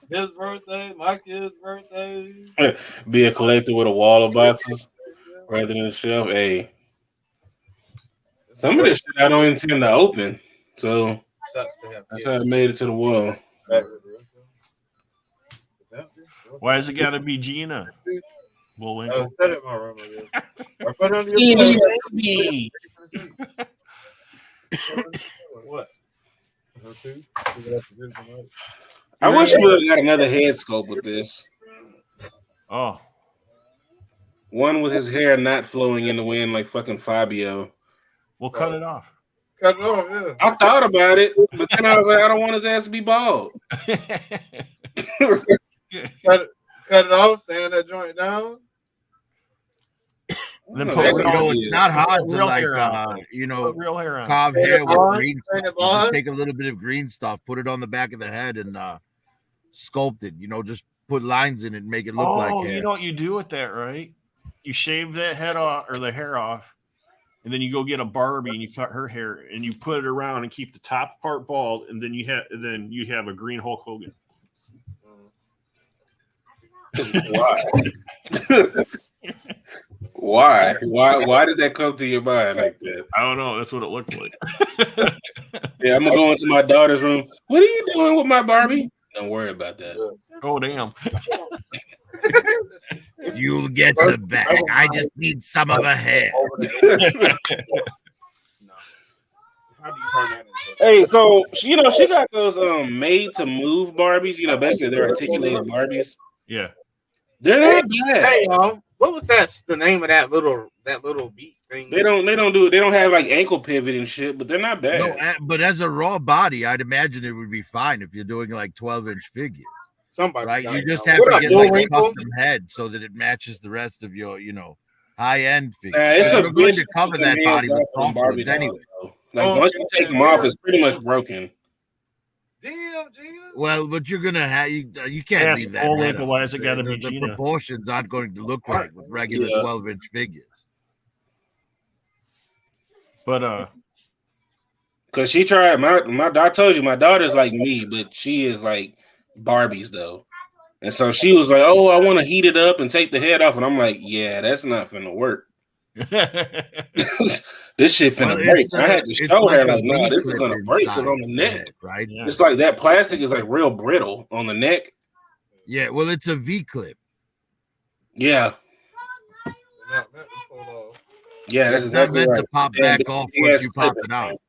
His birthday, my kid's birthday. Be a collector with a wall of boxes rather than a shelf. Hey, some of this shit I don't intend to open, so Sucks to have that's kids. how I made it to the wall. Why has it got to be Gina? Bullwinkle. Set it in my room, I guess. Or put it on your What? I wish we would have got another head sculpt with this. Oh, One with his hair not flowing in the wind like fucking Fabio. we'll cut it off. Cut it off, yeah. I thought about it, but then I was like, I don't want his ass to be bald. Cut it off, sand that joint down. Then No, put that's You a know, good it's idea. not hard to Real like, hair on. you Real hair on. carve Paint hair it with blonde, green paint stuff. it You just blonde. take a little bit of green stuff, put it on the back of the head, and sculpt it. You know, just put lines in it and make it look like hair. You know what you do with that, right? You shave that head off or the hair off, and then you go get a Barbie and you cut her hair and you put it around and keep the top part bald, and then you have a green Hulk Hogan. Why? Why did that come to your mind like that? I don't know. That's what it looked like. Yeah, I'm gonna go into my daughter's room. What are you doing with my Barbie? Don't worry about that. Oh damn! You'll get her back. I just need some of her hair. How do you turn that into? Hey, so she got those made to move Barbies. You know, basically they're articulated Barbies. Yeah, They're not bad. Hey, y'all, what was that? The name of that little beat thing? They don't have like ankle pivot and shit, but they're not bad. No, but as a raw body, I'd imagine it would be fine if you're doing like 12-inch figures. Somebody, Right? You just know. have What to up, get like a Bullwinkle? custom head so that it matches the rest of your, high-end figure. It's a You're going bitch to cover taking that body hands with off from soft Barbie goods dolls, anyway. though. Like once you take them off, it's pretty much broken. Damn, Gina. Well, but you're gonna have you can't Ask leave that. Bullwinkle, head why up. has it gotta be The Gina? proportions aren't going to look right with regular Yeah. 12-inch figures. but Cause she tried I told you my daughter's like me, but she is like Barbies though. And so she was like, "Oh, I want to heat it up and take the head off," and I'm like, "Yeah, that's not finna work. This shit finna Well, break." it's, I had to it's show her like a like, "No, this is V-clip gonna break inside it on the the neck." head, right? Yeah. It's like that plastic is like real brittle on the neck. Yeah, well, it's a V-clip. Yeah, Not meant to pull off. yeah, that's It's not exactly meant right. to pop Yeah, back off big once ass you pop clip. it out.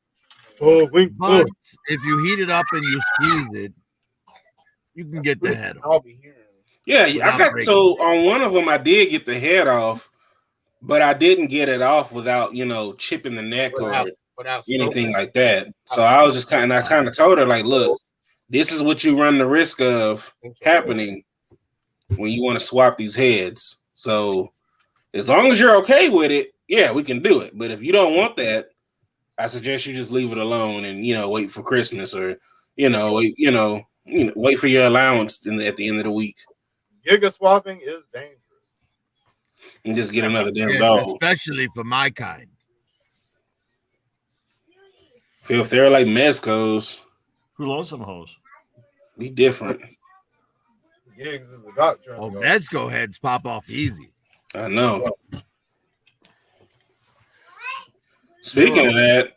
Oh, But if you heat it up and you squeeze it, you can get the head off. I'll be hearing. Yeah, Without I got breaking so on one of them I did get the head off, but I didn't get it off without chipping the neck or Without anything like that. So I was just kind of told her like, look, this is what you run the risk of happening when you want to swap these heads. So as long as you're okay with it, yeah, we can do it. But if you don't want that, I suggest you just leave it alone and wait for Christmas or wait for your allowance at the end of the week Giga swapping is dangerous. and just get another damn Yeah, dog. especially for my kind. If they're like Mezcos, who loves some hoes? be different. Gigs is the doctor. Oh, Mezco heads pop off easy. I know. Speaking of that,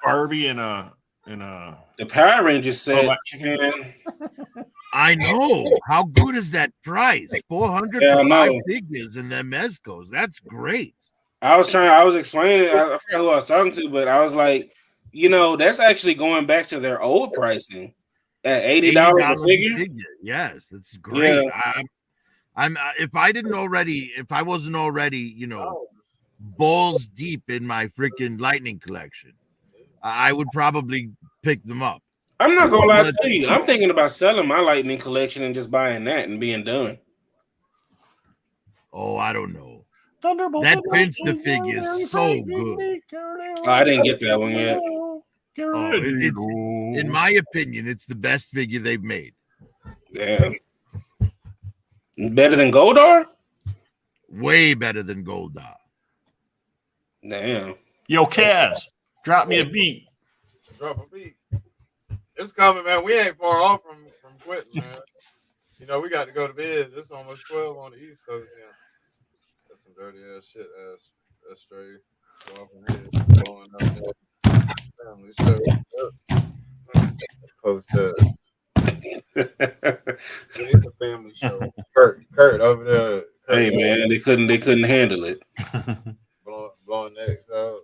Barbie and the Power Rangers said, Robot Chicken. I know. How good is that price? 400 Yeah, I for 5 know. figures and then Mezcos. That's great. I was explaining. I forgot who I was talking to, but I was like, that's actually going back to their old pricing at $80 a figure. Yes, that's great. Yeah. I'm if I wasn't already, balls deep in my freaking Lightning collection, I would probably pick them up. I'm not gonna lie to you. I'm thinking about selling my Lightning collection and just buying that and being done. Oh, I don't know. That Finster figure is so good. Oh, I didn't get that one yet. It's, in my opinion, it's the best figure they've made. Damn. Better than Goldar? Way better than Goldar. Damn. Yo, Kaz, drop me a beat. Drop a beat. It's coming, man. We ain't far off from quitting, man. We got to go to bed. It's almost 12 on the East Coast, yeah. That's some dirty ass shit, that's straight. Swapping heads, blowing up family show. Post that. It's a family show. Kurt over there. Hey man, they couldn't handle it. blowing necks out.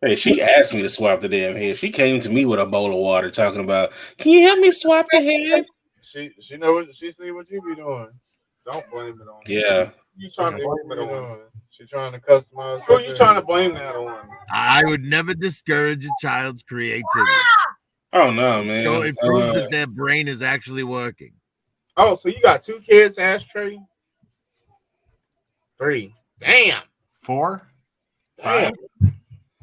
Hey, she asked me to swap the damn head. She came to me with a bowl of water talking about, can you help me swap the head? She know what she see what you be doing. Don't blame it on her. Yeah. You trying to blame it on? She trying to customize. Who are you trying to blame that on? I would never discourage a child's creativity. Oh no, man. So it proves that their brain is actually working. Oh, so you got 2 kids, Ashtray? 3. Damn. 4? Damn.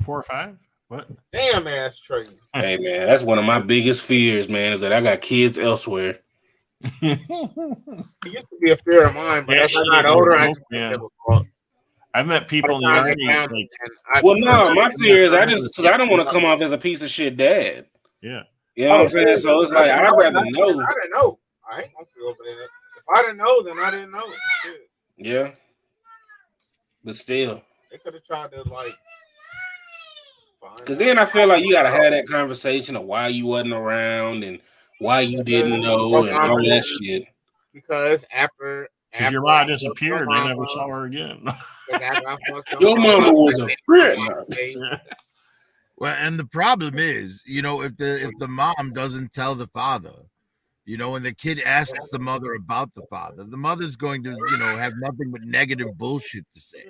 4 or 5? What? Damn, Ashtray. Hey man, that's one of my biggest fears, man, is that I got kids elsewhere. It used to be a fear of mine, but as I got older, I've met people in the army. Well, no, my fear is because I don't want to come off as a piece of shit dad. Yeah. You know what I'm saying? So it's like I'd rather know. I didn't know. I ain't gonna feel over that. If I didn't know, then I didn't know. Shit. Yeah. But still. They could have tried to because then I feel like you gotta have that conversation of why you wasn't around and why you didn't know and all that shit. Because after your mom disappeared, they never saw her again. Your mama was a bitch. Well, and the problem is, if the mom doesn't tell the father, when the kid asks the mother about the father, the mother's going to, have nothing but negative bullshit to say.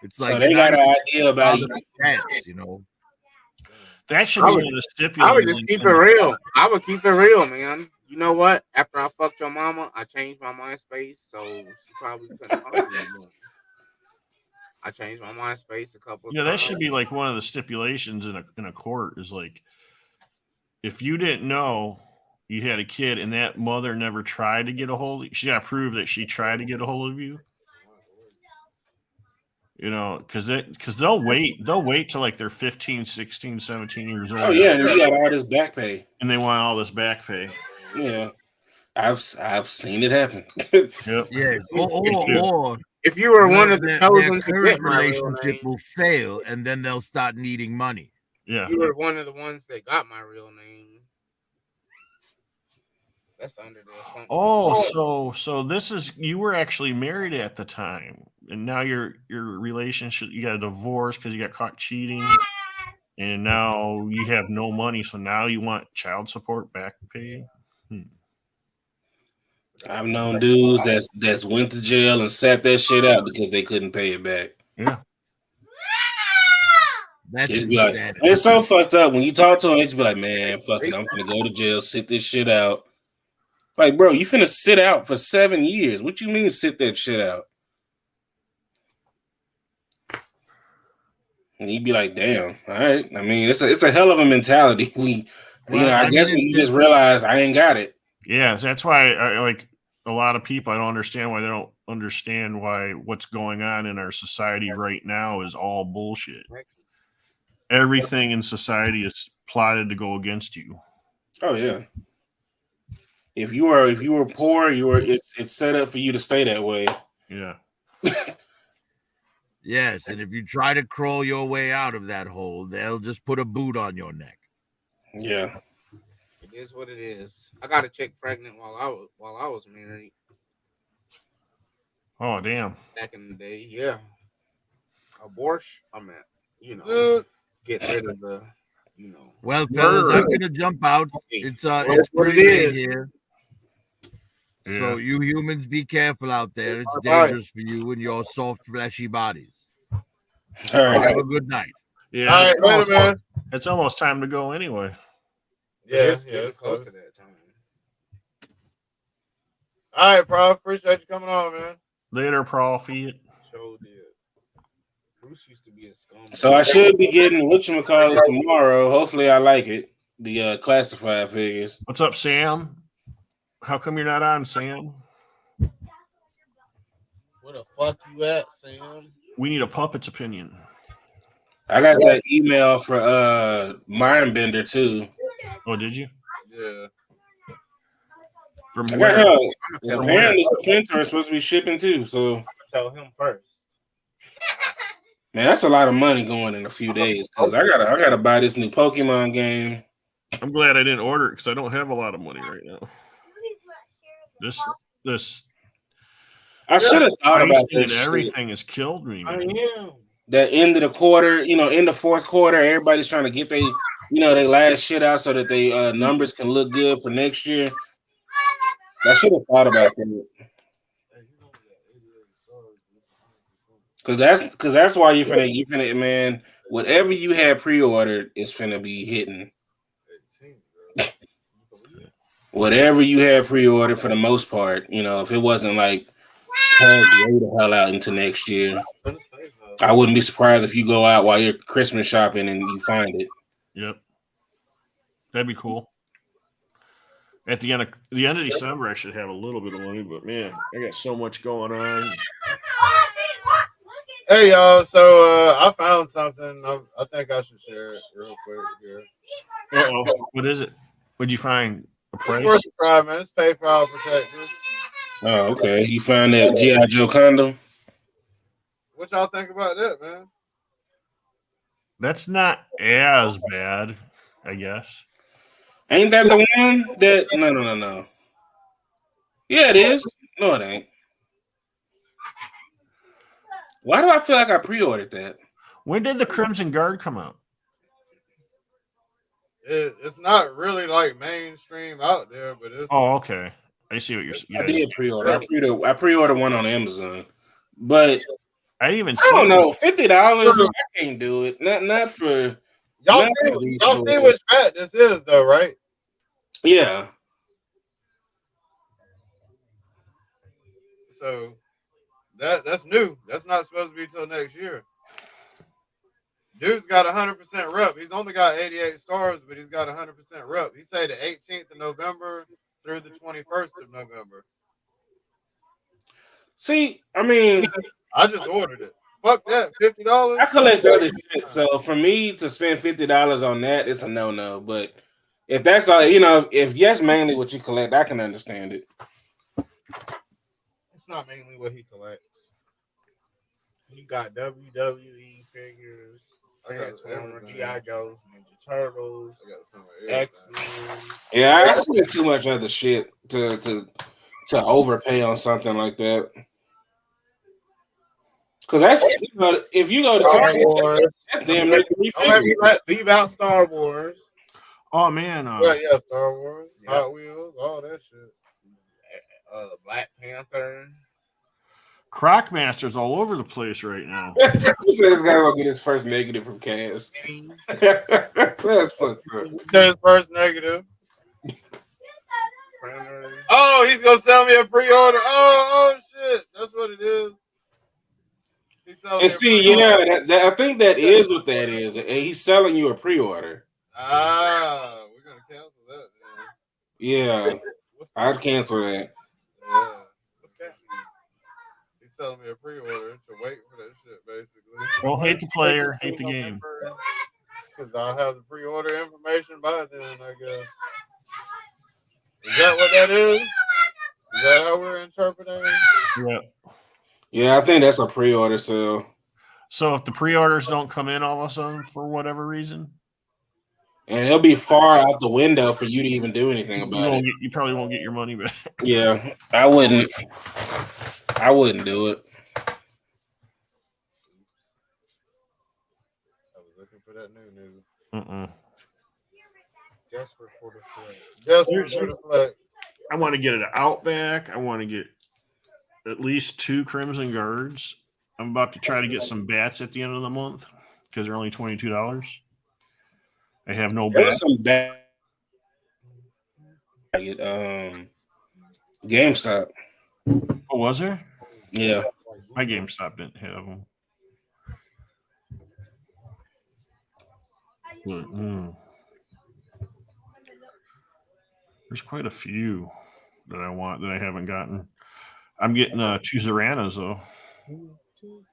It's like so they got an idea about you. That should be one of the stipulations. I would just keep it real. I would keep it real, man. You know what? After I fucked your mama, I changed my MySpace, so she probably couldn't find me anymore. I changed my MySpace a couple of times. That should be like one of the stipulations in a court is like, if you didn't know you had a kid and that mother never tried to get a hold of you, she got to prove that she tried to get a hold of you. Because they'll wait till like they're 15, 16, 17 years old. Oh yeah, and you got all this back pay. And they want all this back pay. Yeah. I've seen it happen. Yep. Yeah. Or if you were one of the chosen to get my relationship will fail, and then they'll start needing money. Yeah. You were one of the ones that got my real name. That's under there. Oh, so this is, you were actually married at the time, and now your relationship, you got a divorce because you got caught cheating, and now you have no money, so now you want child support back pay. I've known dudes that's went to jail and sat that shit out because they couldn't pay it back. Yeah. It's so fucked up. When you talk to them, they just be like, man, fuck it. I'm gonna go to jail, sit this shit out. Like, bro, you finna sit out for 7 years. What you mean sit that shit out? And you'd be like, damn, all right. I mean, it's a hell of a mentality. I guess when you just realize I ain't got it. Yeah, that's why I like a lot of people. I don't understand why they don't understand why what's going on in our society right now is all bullshit. Everything in society is plotted to go against you. Oh yeah. If you were poor, it's set up for you to stay that way. Yeah. Yes, and if you try to crawl your way out of that hole, they'll just put a boot on your neck. Yeah. It is what it is. I got a chick pregnant while I was married. Oh damn! Back in the day, yeah. Abortion. I mean, get rid of the, Well, fellas, I'm gonna jump out. It's pretty late here. So you humans, be careful out there. It's dangerous for you and your soft, fleshy bodies. All right. Have a good night. Yeah, All right, it's, later, man. it's almost time to go anyway. Yeah, it's close to that time. All right, Prof. Appreciate you coming on, man. Later, Prophet. So did. Bruce used to be a scum. So I should be getting whatchamacallit tomorrow. Hopefully I like it. The classified figures. What's up, Sam? How come you're not on, Sam? Where the fuck you at, Sam? We need a puppet's opinion. I got that email for Mindbender too. Oh, did you? Yeah. From I where? got apparently Splinter is supposed to be shipping too. So I'm gonna tell him first. man, that's a lot of money going in a few days. Cause I gotta buy this new Pokemon game. I'm glad I didn't order it because I don't have a lot of money right now. This. I should have thought about pricing this. and everything has killed me. I Man. am. That end of the quarter, in the fourth quarter, everybody's trying to get their last shit out so that they numbers can look good for next year. I should have thought about that. Cause that's why you finna man, whatever you had pre-ordered is finna be hitting. Whatever you had pre-ordered for the most part, if it wasn't like tagged way the hell out into next year, I wouldn't be surprised if you go out while you're Christmas shopping and you find it. Yep, that'd be cool. At the end of December, I should have a little bit of money, but man, I got so much going on. Hey, y'all. So I found something. I think I should share it real quick here. Uh-oh. What is it? What'd you find? A It's price? worth a try, man. It's PayPal protected. Oh, okay. You find that G.I. Joe condom? What y'all think about that, man? That's not as bad, I guess. Ain't that the one that? No. Yeah, it is. No, it ain't. Why do I feel like I pre-ordered that? When did the Crimson Guard come out? It's not really like mainstream out there, but it's. Oh, okay. I see what you're saying. I did pre-order. I pre-ordered one on Amazon, but I even. I don't know. $50. I can't do it. Not for. Y'all see which fat this is, though, right? Yeah. So that's new. That's not supposed to be till next year. Dude's got 100% rep. He's only got 88 stars, but he's got 100% rep. He said the 18th of November through the 21st of November. See, I mean, I just ordered it. Fuck that, $50. I collect other shit, so for me to spend $50 on that, it's a no-no. But if that's all, if that's mainly what you collect, I can understand it. It's not mainly what he collects. You got WWE figures, Transformers, G.I. Joes, Ninja Turtles, X-Men. Yeah, I spend too much other shit to overpay on something like that. Because that's if you go to Star Wars, that's damn near leave out Star Wars. Oh man, yeah, Star Wars, Hot Wheels, all that shit. Black Panther. Crocmaster's all over the place right now. He said this guy will get his first negative from Cass. That's fucked up. His first negative. Oh, he's gonna sell me a pre-order. Oh shit, that's what it is. And see, yeah, I think that is what that is. And he's selling you a pre-order. Ah, we're gonna cancel that. Man. Yeah, I'd cancel that. Yeah. What's that mean? He's selling me a pre-order to wait for that shit, basically. Well, hate the player, hate the game. Because I'll have the pre-order information by then, I guess. Is that what that is? Is that how we're interpreting? Yeah. Yeah, I think that's a pre-order sale. So if the pre-orders don't come in all of a sudden for whatever reason, and it'll be far out the window for you to even do anything about it. You probably won't get your money back. Yeah, I wouldn't I wouldn't do it. I was looking for that new news. Desperate for the flex. Desperate for the flex. I want to get an Outback. I want to get at least 2 Crimson Guards. I'm about to try to get some bats at the end of the month because they're only $22. I have no There was bats. some bad. GameStop. Oh, was there? Yeah. My GameStop didn't have them. There's quite a few that I want that I haven't gotten. I'm getting 2 Zoranas though.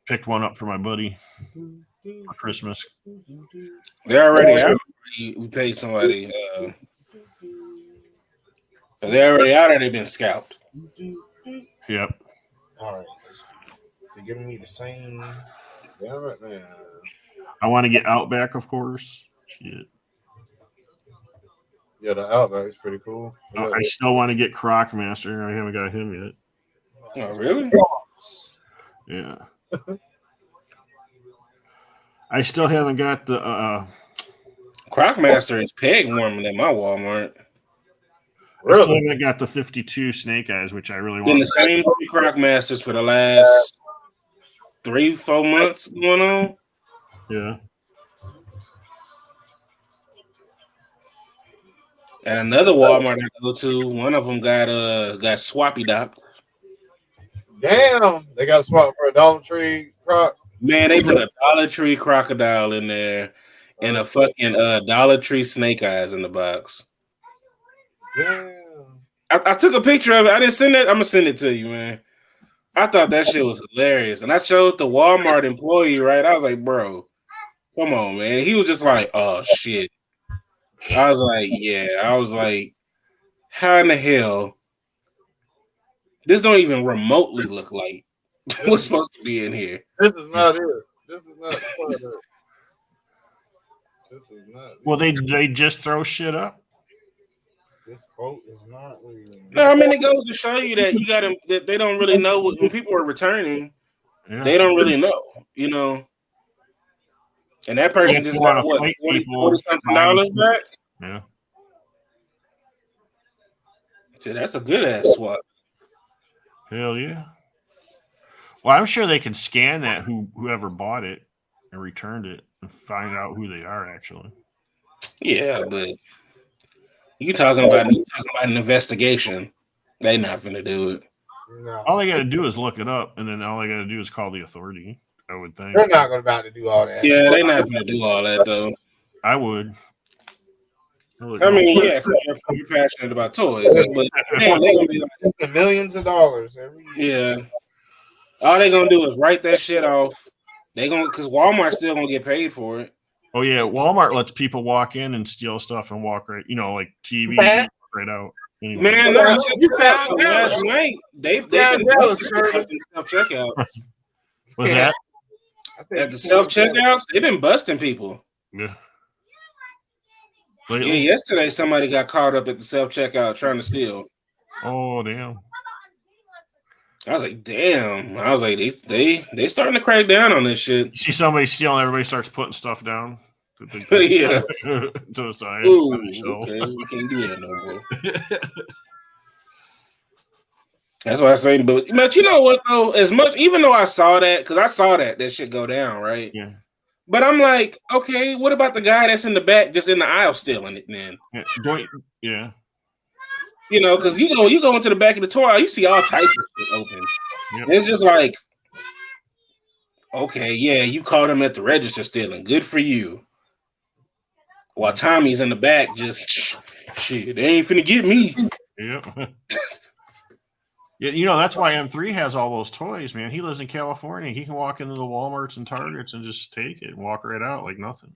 Picked one up for my buddy for Christmas. They're already out. We paid somebody. They're already out, or they've been scalped. Yep. All right. Let's see. They're giving me the same. Damn it, man. I want to get Outback, of course. Shit. Yeah, the Outback is pretty cool. I still want to get Crocmaster. I haven't got him yet. Oh, really? Yeah. I still haven't got the Crocmaster is peg warming at my Walmart. I still haven't got the 52 Snake Eyes, which I really want. Been the same 3 Crocmasters for the last 3-4 months going on. Yeah. At another Walmart I go to, one of them got Swappy Doc. Damn, they got swapped for a Dollar Tree Croc. Man, they put a Dollar Tree crocodile in there and a fucking Dollar Tree Snake Eyes in the box. Damn. I took a picture of it. I didn't send it. I'm gonna send it to you, man. I thought that shit was hilarious, and I showed the Walmart employee. Right, I was like, "Bro, come on, man." He was just like, "Oh shit." I was like, "Yeah." I was like, "How in the hell? This don't even remotely look like what's supposed to be in here." This is not it. This is not. This is not. Well, they just throw shit up. This boat is not really. No, I mean it goes to show you that you got to. That they don't really know when people are returning. Yeah. They don't really know, you know. And that person If just you wanna got what fight $40 people, something dollars back. Yeah. So that's a good ass swap. Hell yeah. Well, I'm sure they can scan that whoever bought it and returned it and find out who they are actually. Yeah, but you talking about an investigation. They not finna do it. No. All they got to do is look it up, and then all they got to do is call the authority. I would think. They're not going about to do all that. Yeah, they not finna do all that though. I would. I mean, yeah, because you're passionate about toys, but man, they gonna be like, It's the millions of dollars every year. yeah. All they gonna do is write that shit off. They gonna because Walmart's still gonna get paid for it. Oh yeah, Walmart lets people walk in and steal stuff and walk right, like TV Man. right out. Anyway. Man, no, You check sound this out. jealous. Last night they sound been jealous, busting Curtis. self checkout. Was that? I said At you the sound self jealous. checkouts, they've been busting people. Yeah. Yeah, Lately? yesterday somebody got caught up at the self checkout trying to steal. Oh damn. I was like, damn. I was like, they starting to crack down on this shit. You see somebody stealing, everybody starts putting stuff down. Yeah. To the side. Ooh, on the shelf. okay, we can't do that no more. That's what I say. But you know what though? As much, even though I saw that, because I saw that shit go down, right? Yeah. But I'm like, okay, what about the guy that's in the back, just in the aisle stealing it? Then Yeah. you know, because you go into the back of the toy, you see all types of shit open. Yep. It's just like, okay, yeah, you caught him at the register stealing. Good for you. While Tommy's in the back, just shit, they ain't finna get me. Yeah. Yeah, that's why M3 has all those toys, man. He lives in California. He can walk into the Walmarts and Targets and just take it and walk right out like nothing.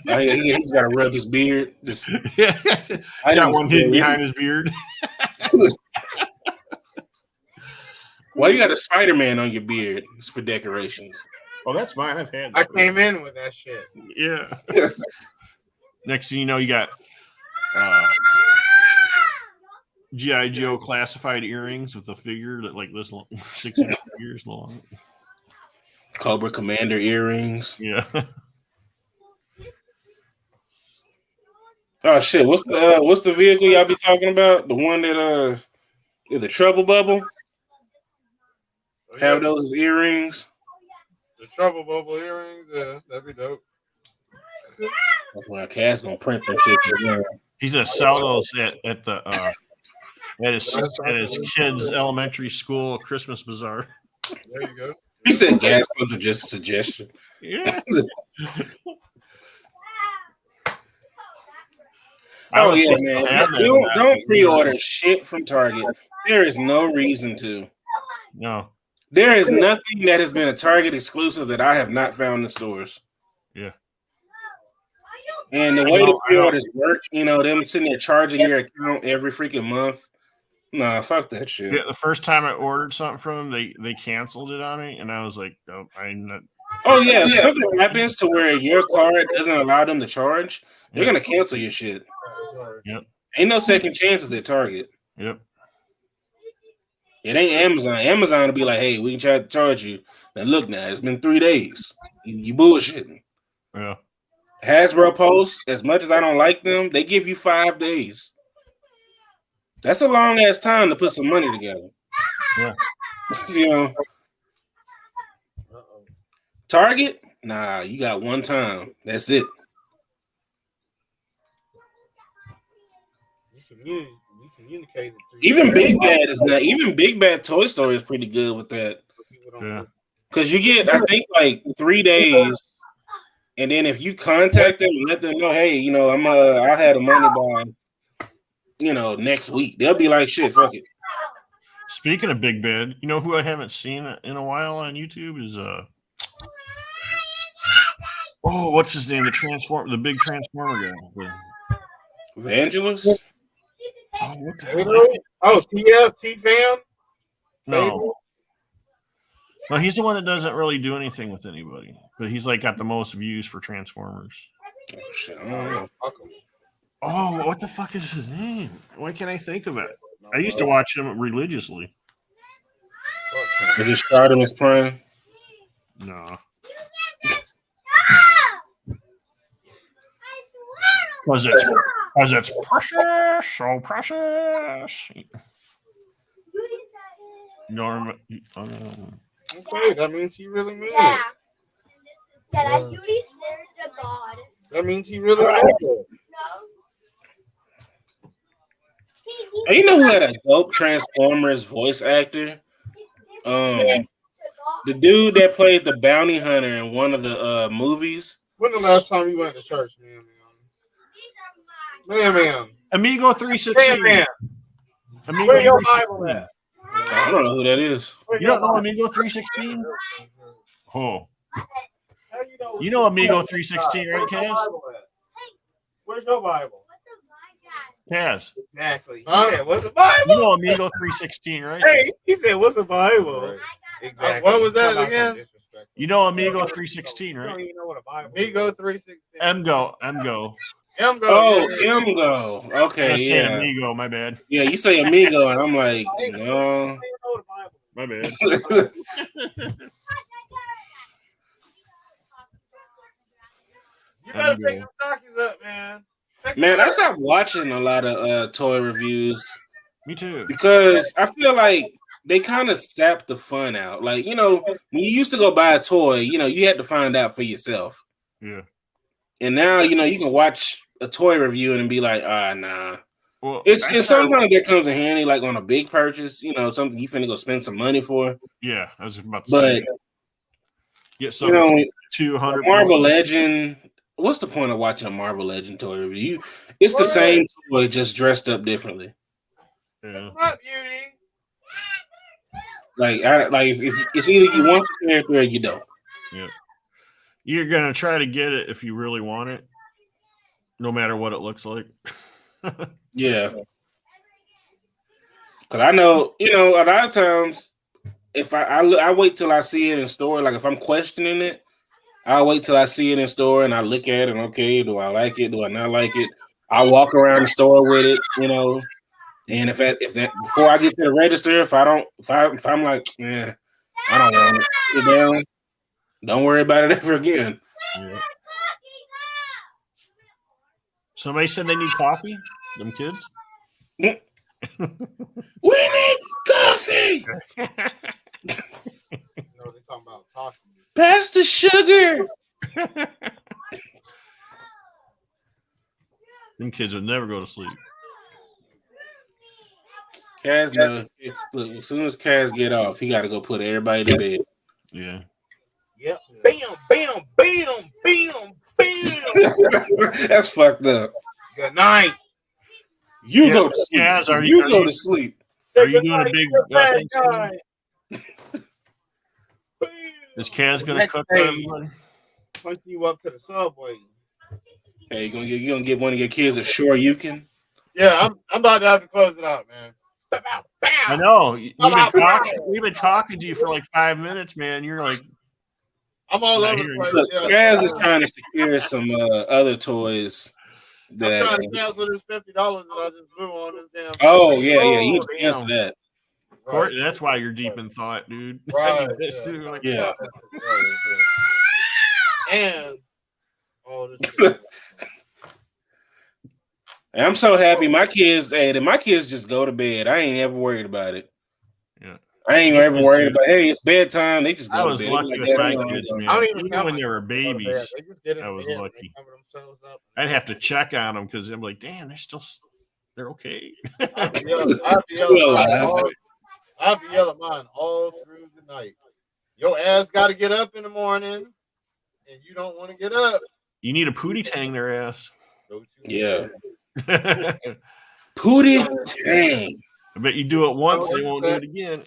He's got to rub his beard. Just, Yeah. I Got didn't one see hidden it. behind his beard. Why you got a Spider-Man on your beard? It's for decorations. Oh, that's mine. I've had I that. came in with that shit. Yeah. Next thing you know, you got G.I. Joe classified earrings with a figure that like this 6 inch figures long. Cobra Commander earrings. Yeah. Oh shit! What's the vehicle y'all be talking about? The one that the Trouble Bubble. Have those earrings. The Trouble Bubble earrings, yeah, that'd be dope. Well, Cass gonna print them shit. He's gonna sell those at the at his kids' elementary school Christmas bazaar. There you go. He said gas pumps are just a suggestion. Yeah. Oh yeah, man! Don't pre-order shit from Target. There is no reason to. No. There is nothing that has been a Target exclusive that I have not found in the stores. Yeah. And the way the pre-orders work, them sitting there charging your account every freaking month. Nah, fuck that shit. Yeah, the first time I ordered something from them, they canceled it on me, and I was like, "Oh, I'm not." Oh yeah, if something happens to where your card doesn't allow them to charge, they're gonna cancel your shit. Yep. Ain't no second chances at Target. Yep. It ain't Amazon. Amazon will be like, "Hey, we can try to charge you." Now look, now it's been 3 days. You bullshitting. Yeah. Hasbro Post, as much as I don't like them, they give you 5 days. That's a long ass time to put some money together. Yeah. Target, nah, you got one time. That's it. We communicated. Even Big Bad is not. Even Big Bad Toy Story is pretty good with that. Yeah. Because you get, I think, like 3 days, and then if you contact them and let them know, hey, I had the money by, next week, they'll be like, shit, fuck it. Speaking of Big Bad, you know who I haven't seen in a while on YouTube is what's his name? The big Transformer guy. Evangelist? Oh, what the hell? Oh, T-Fam? No. No, he's the one that doesn't really do anything with anybody, but he's like got the most views for Transformers. Oh, shit, I don't know. Oh, what the fuck is his name? Why can't I think of it? I used to watch him religiously. Is it Artemis Prime? No. Because it's precious, so precious. Norm. Okay, that means he really means Yeah. it. Yeah, that beauty swears to God. That means he really means it. Hey, you know who had a dope Transformers voice actor? The dude that played the bounty hunter in one of the movies. When the last time you went to church, man? Amigo 316. Man. Amigo Where your 316. Bible at? I don't know who that is. You don't know Amigo 316? Oh. You know Amigo 316, right, Kaz? Where's your Bible? Kaz. Exactly. He said, "What's a Bible?" You know Amigo 316, right? Hey, he said, "What's a Bible?" Exactly. What was that again? You know Amigo 316, You don't right? even know what a Bible is. Amigo 316. Emgo. Oh, Emgo. Okay, I said yeah. Amigo, my bad. Yeah, you say Amigo, and I'm like, no. My bad. You better pick them stockings up, man. Man, I stopped watching a lot of toy reviews. Me too. Because I feel like they kind of sap the fun out. Like, when you used to go buy a toy, you had to find out for yourself. Yeah. And now, you can watch a toy review and be like, nah. Well, It's sometimes that comes in handy, like on a big purchase, something you finna go spend some money for. Yeah, I was about to But, say. Get some 200 Marvel Legend. What's the point of watching a Marvel Legend toy review? It's the same toy, just dressed up differently. Yeah. Not beauty. Like if it's either you want the character or you don't. Yeah. You're gonna try to get it if you really want it, no matter what it looks like. Yeah. Because I know, a lot of times, if I wait till I see it in store, like if I'm questioning it, I'll wait till I see it in store and I look at it. Okay, do I like it? Do I not like it? I'll walk around the store with it, and And if that before I get to the register, if I'm like, yeah, I don't want it, sit down. Don't worry about it ever again. Yeah. Somebody said they need coffee. Them kids. We need coffee. No, they're talking about talking. Pass the sugar. Them kids would never go to sleep. Kaz, look, as soon as Kaz get off, he got to go put everybody to bed. Yeah. Yep. Bam, bam, bam, bam, bam. That's fucked up. Good night. You Yes, go to sleep. Kaz, are you you- go to sleep. Are you doing a big Bad Thanksgiving? guy. Is Kaz gonna Next cook for day. everybody? Punch you up to the subway. Hey, you gonna get one of your kids a Sure You Can? Yeah, I'm about to have to close it out, man. I know. We've been talking to you for like 5 minutes, man. You're like, I'm all Yeah, over the you're- place. Look, Yeah. Kaz is trying to secure some other toys. I'm That. trying to cancel this $50 that I just blew on this damn. Oh yeah. You need to damn. cancel that. Court, that's why you're deep in thought, dude. Right, I need this yeah. too. Like, Yeah. And all this shit. And I'm so happy my kids. Hey, my kids just go to bed. I ain't ever worried about it. Yeah. I ain't ever worried about. Hey, it's bedtime. They just go I to was bed. lucky Like with that, my I don't kids, know. man. I don't even Even tell when my they were kids to go to bed. babies, They just get in I was bed and lucky. they cover themselves up. I'd have to check on them because I'm like, damn, they're okay. I'd be Still yelling alive. mine all through the night. Your ass got to get up in the morning, and you don't want to get up. You need a pootie tang their ass. Yeah. I Pootie Tang. bet you do it once, they won't do it again.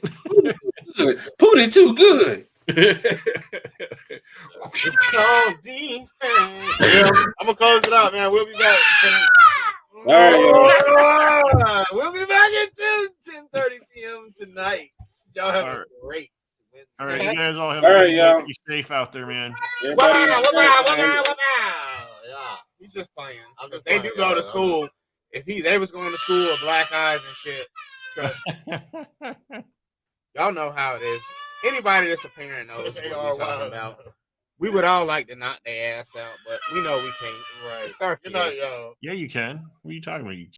Good. Pootie too good. Oh, defense. Yeah, I'm gonna close it out, man. We'll be back. All right, y'all. We'll be back at 10:30 p.m. tonight. Y'all have a great. All right, you guys all have All a right, good y'all. night. Be safe out there, man. Everybody- Yeah. He's just playing. I'm Because just they playing, do go to yeah. school. If they was going to school with black eyes and shit, trust me. Y'all know how it is. Anybody that's a parent knows what we're talking about. We would all like to knock their ass out, but we know we can't. Right. It's our Good night, kids. y'all. Yeah, you can. What are you talking about? You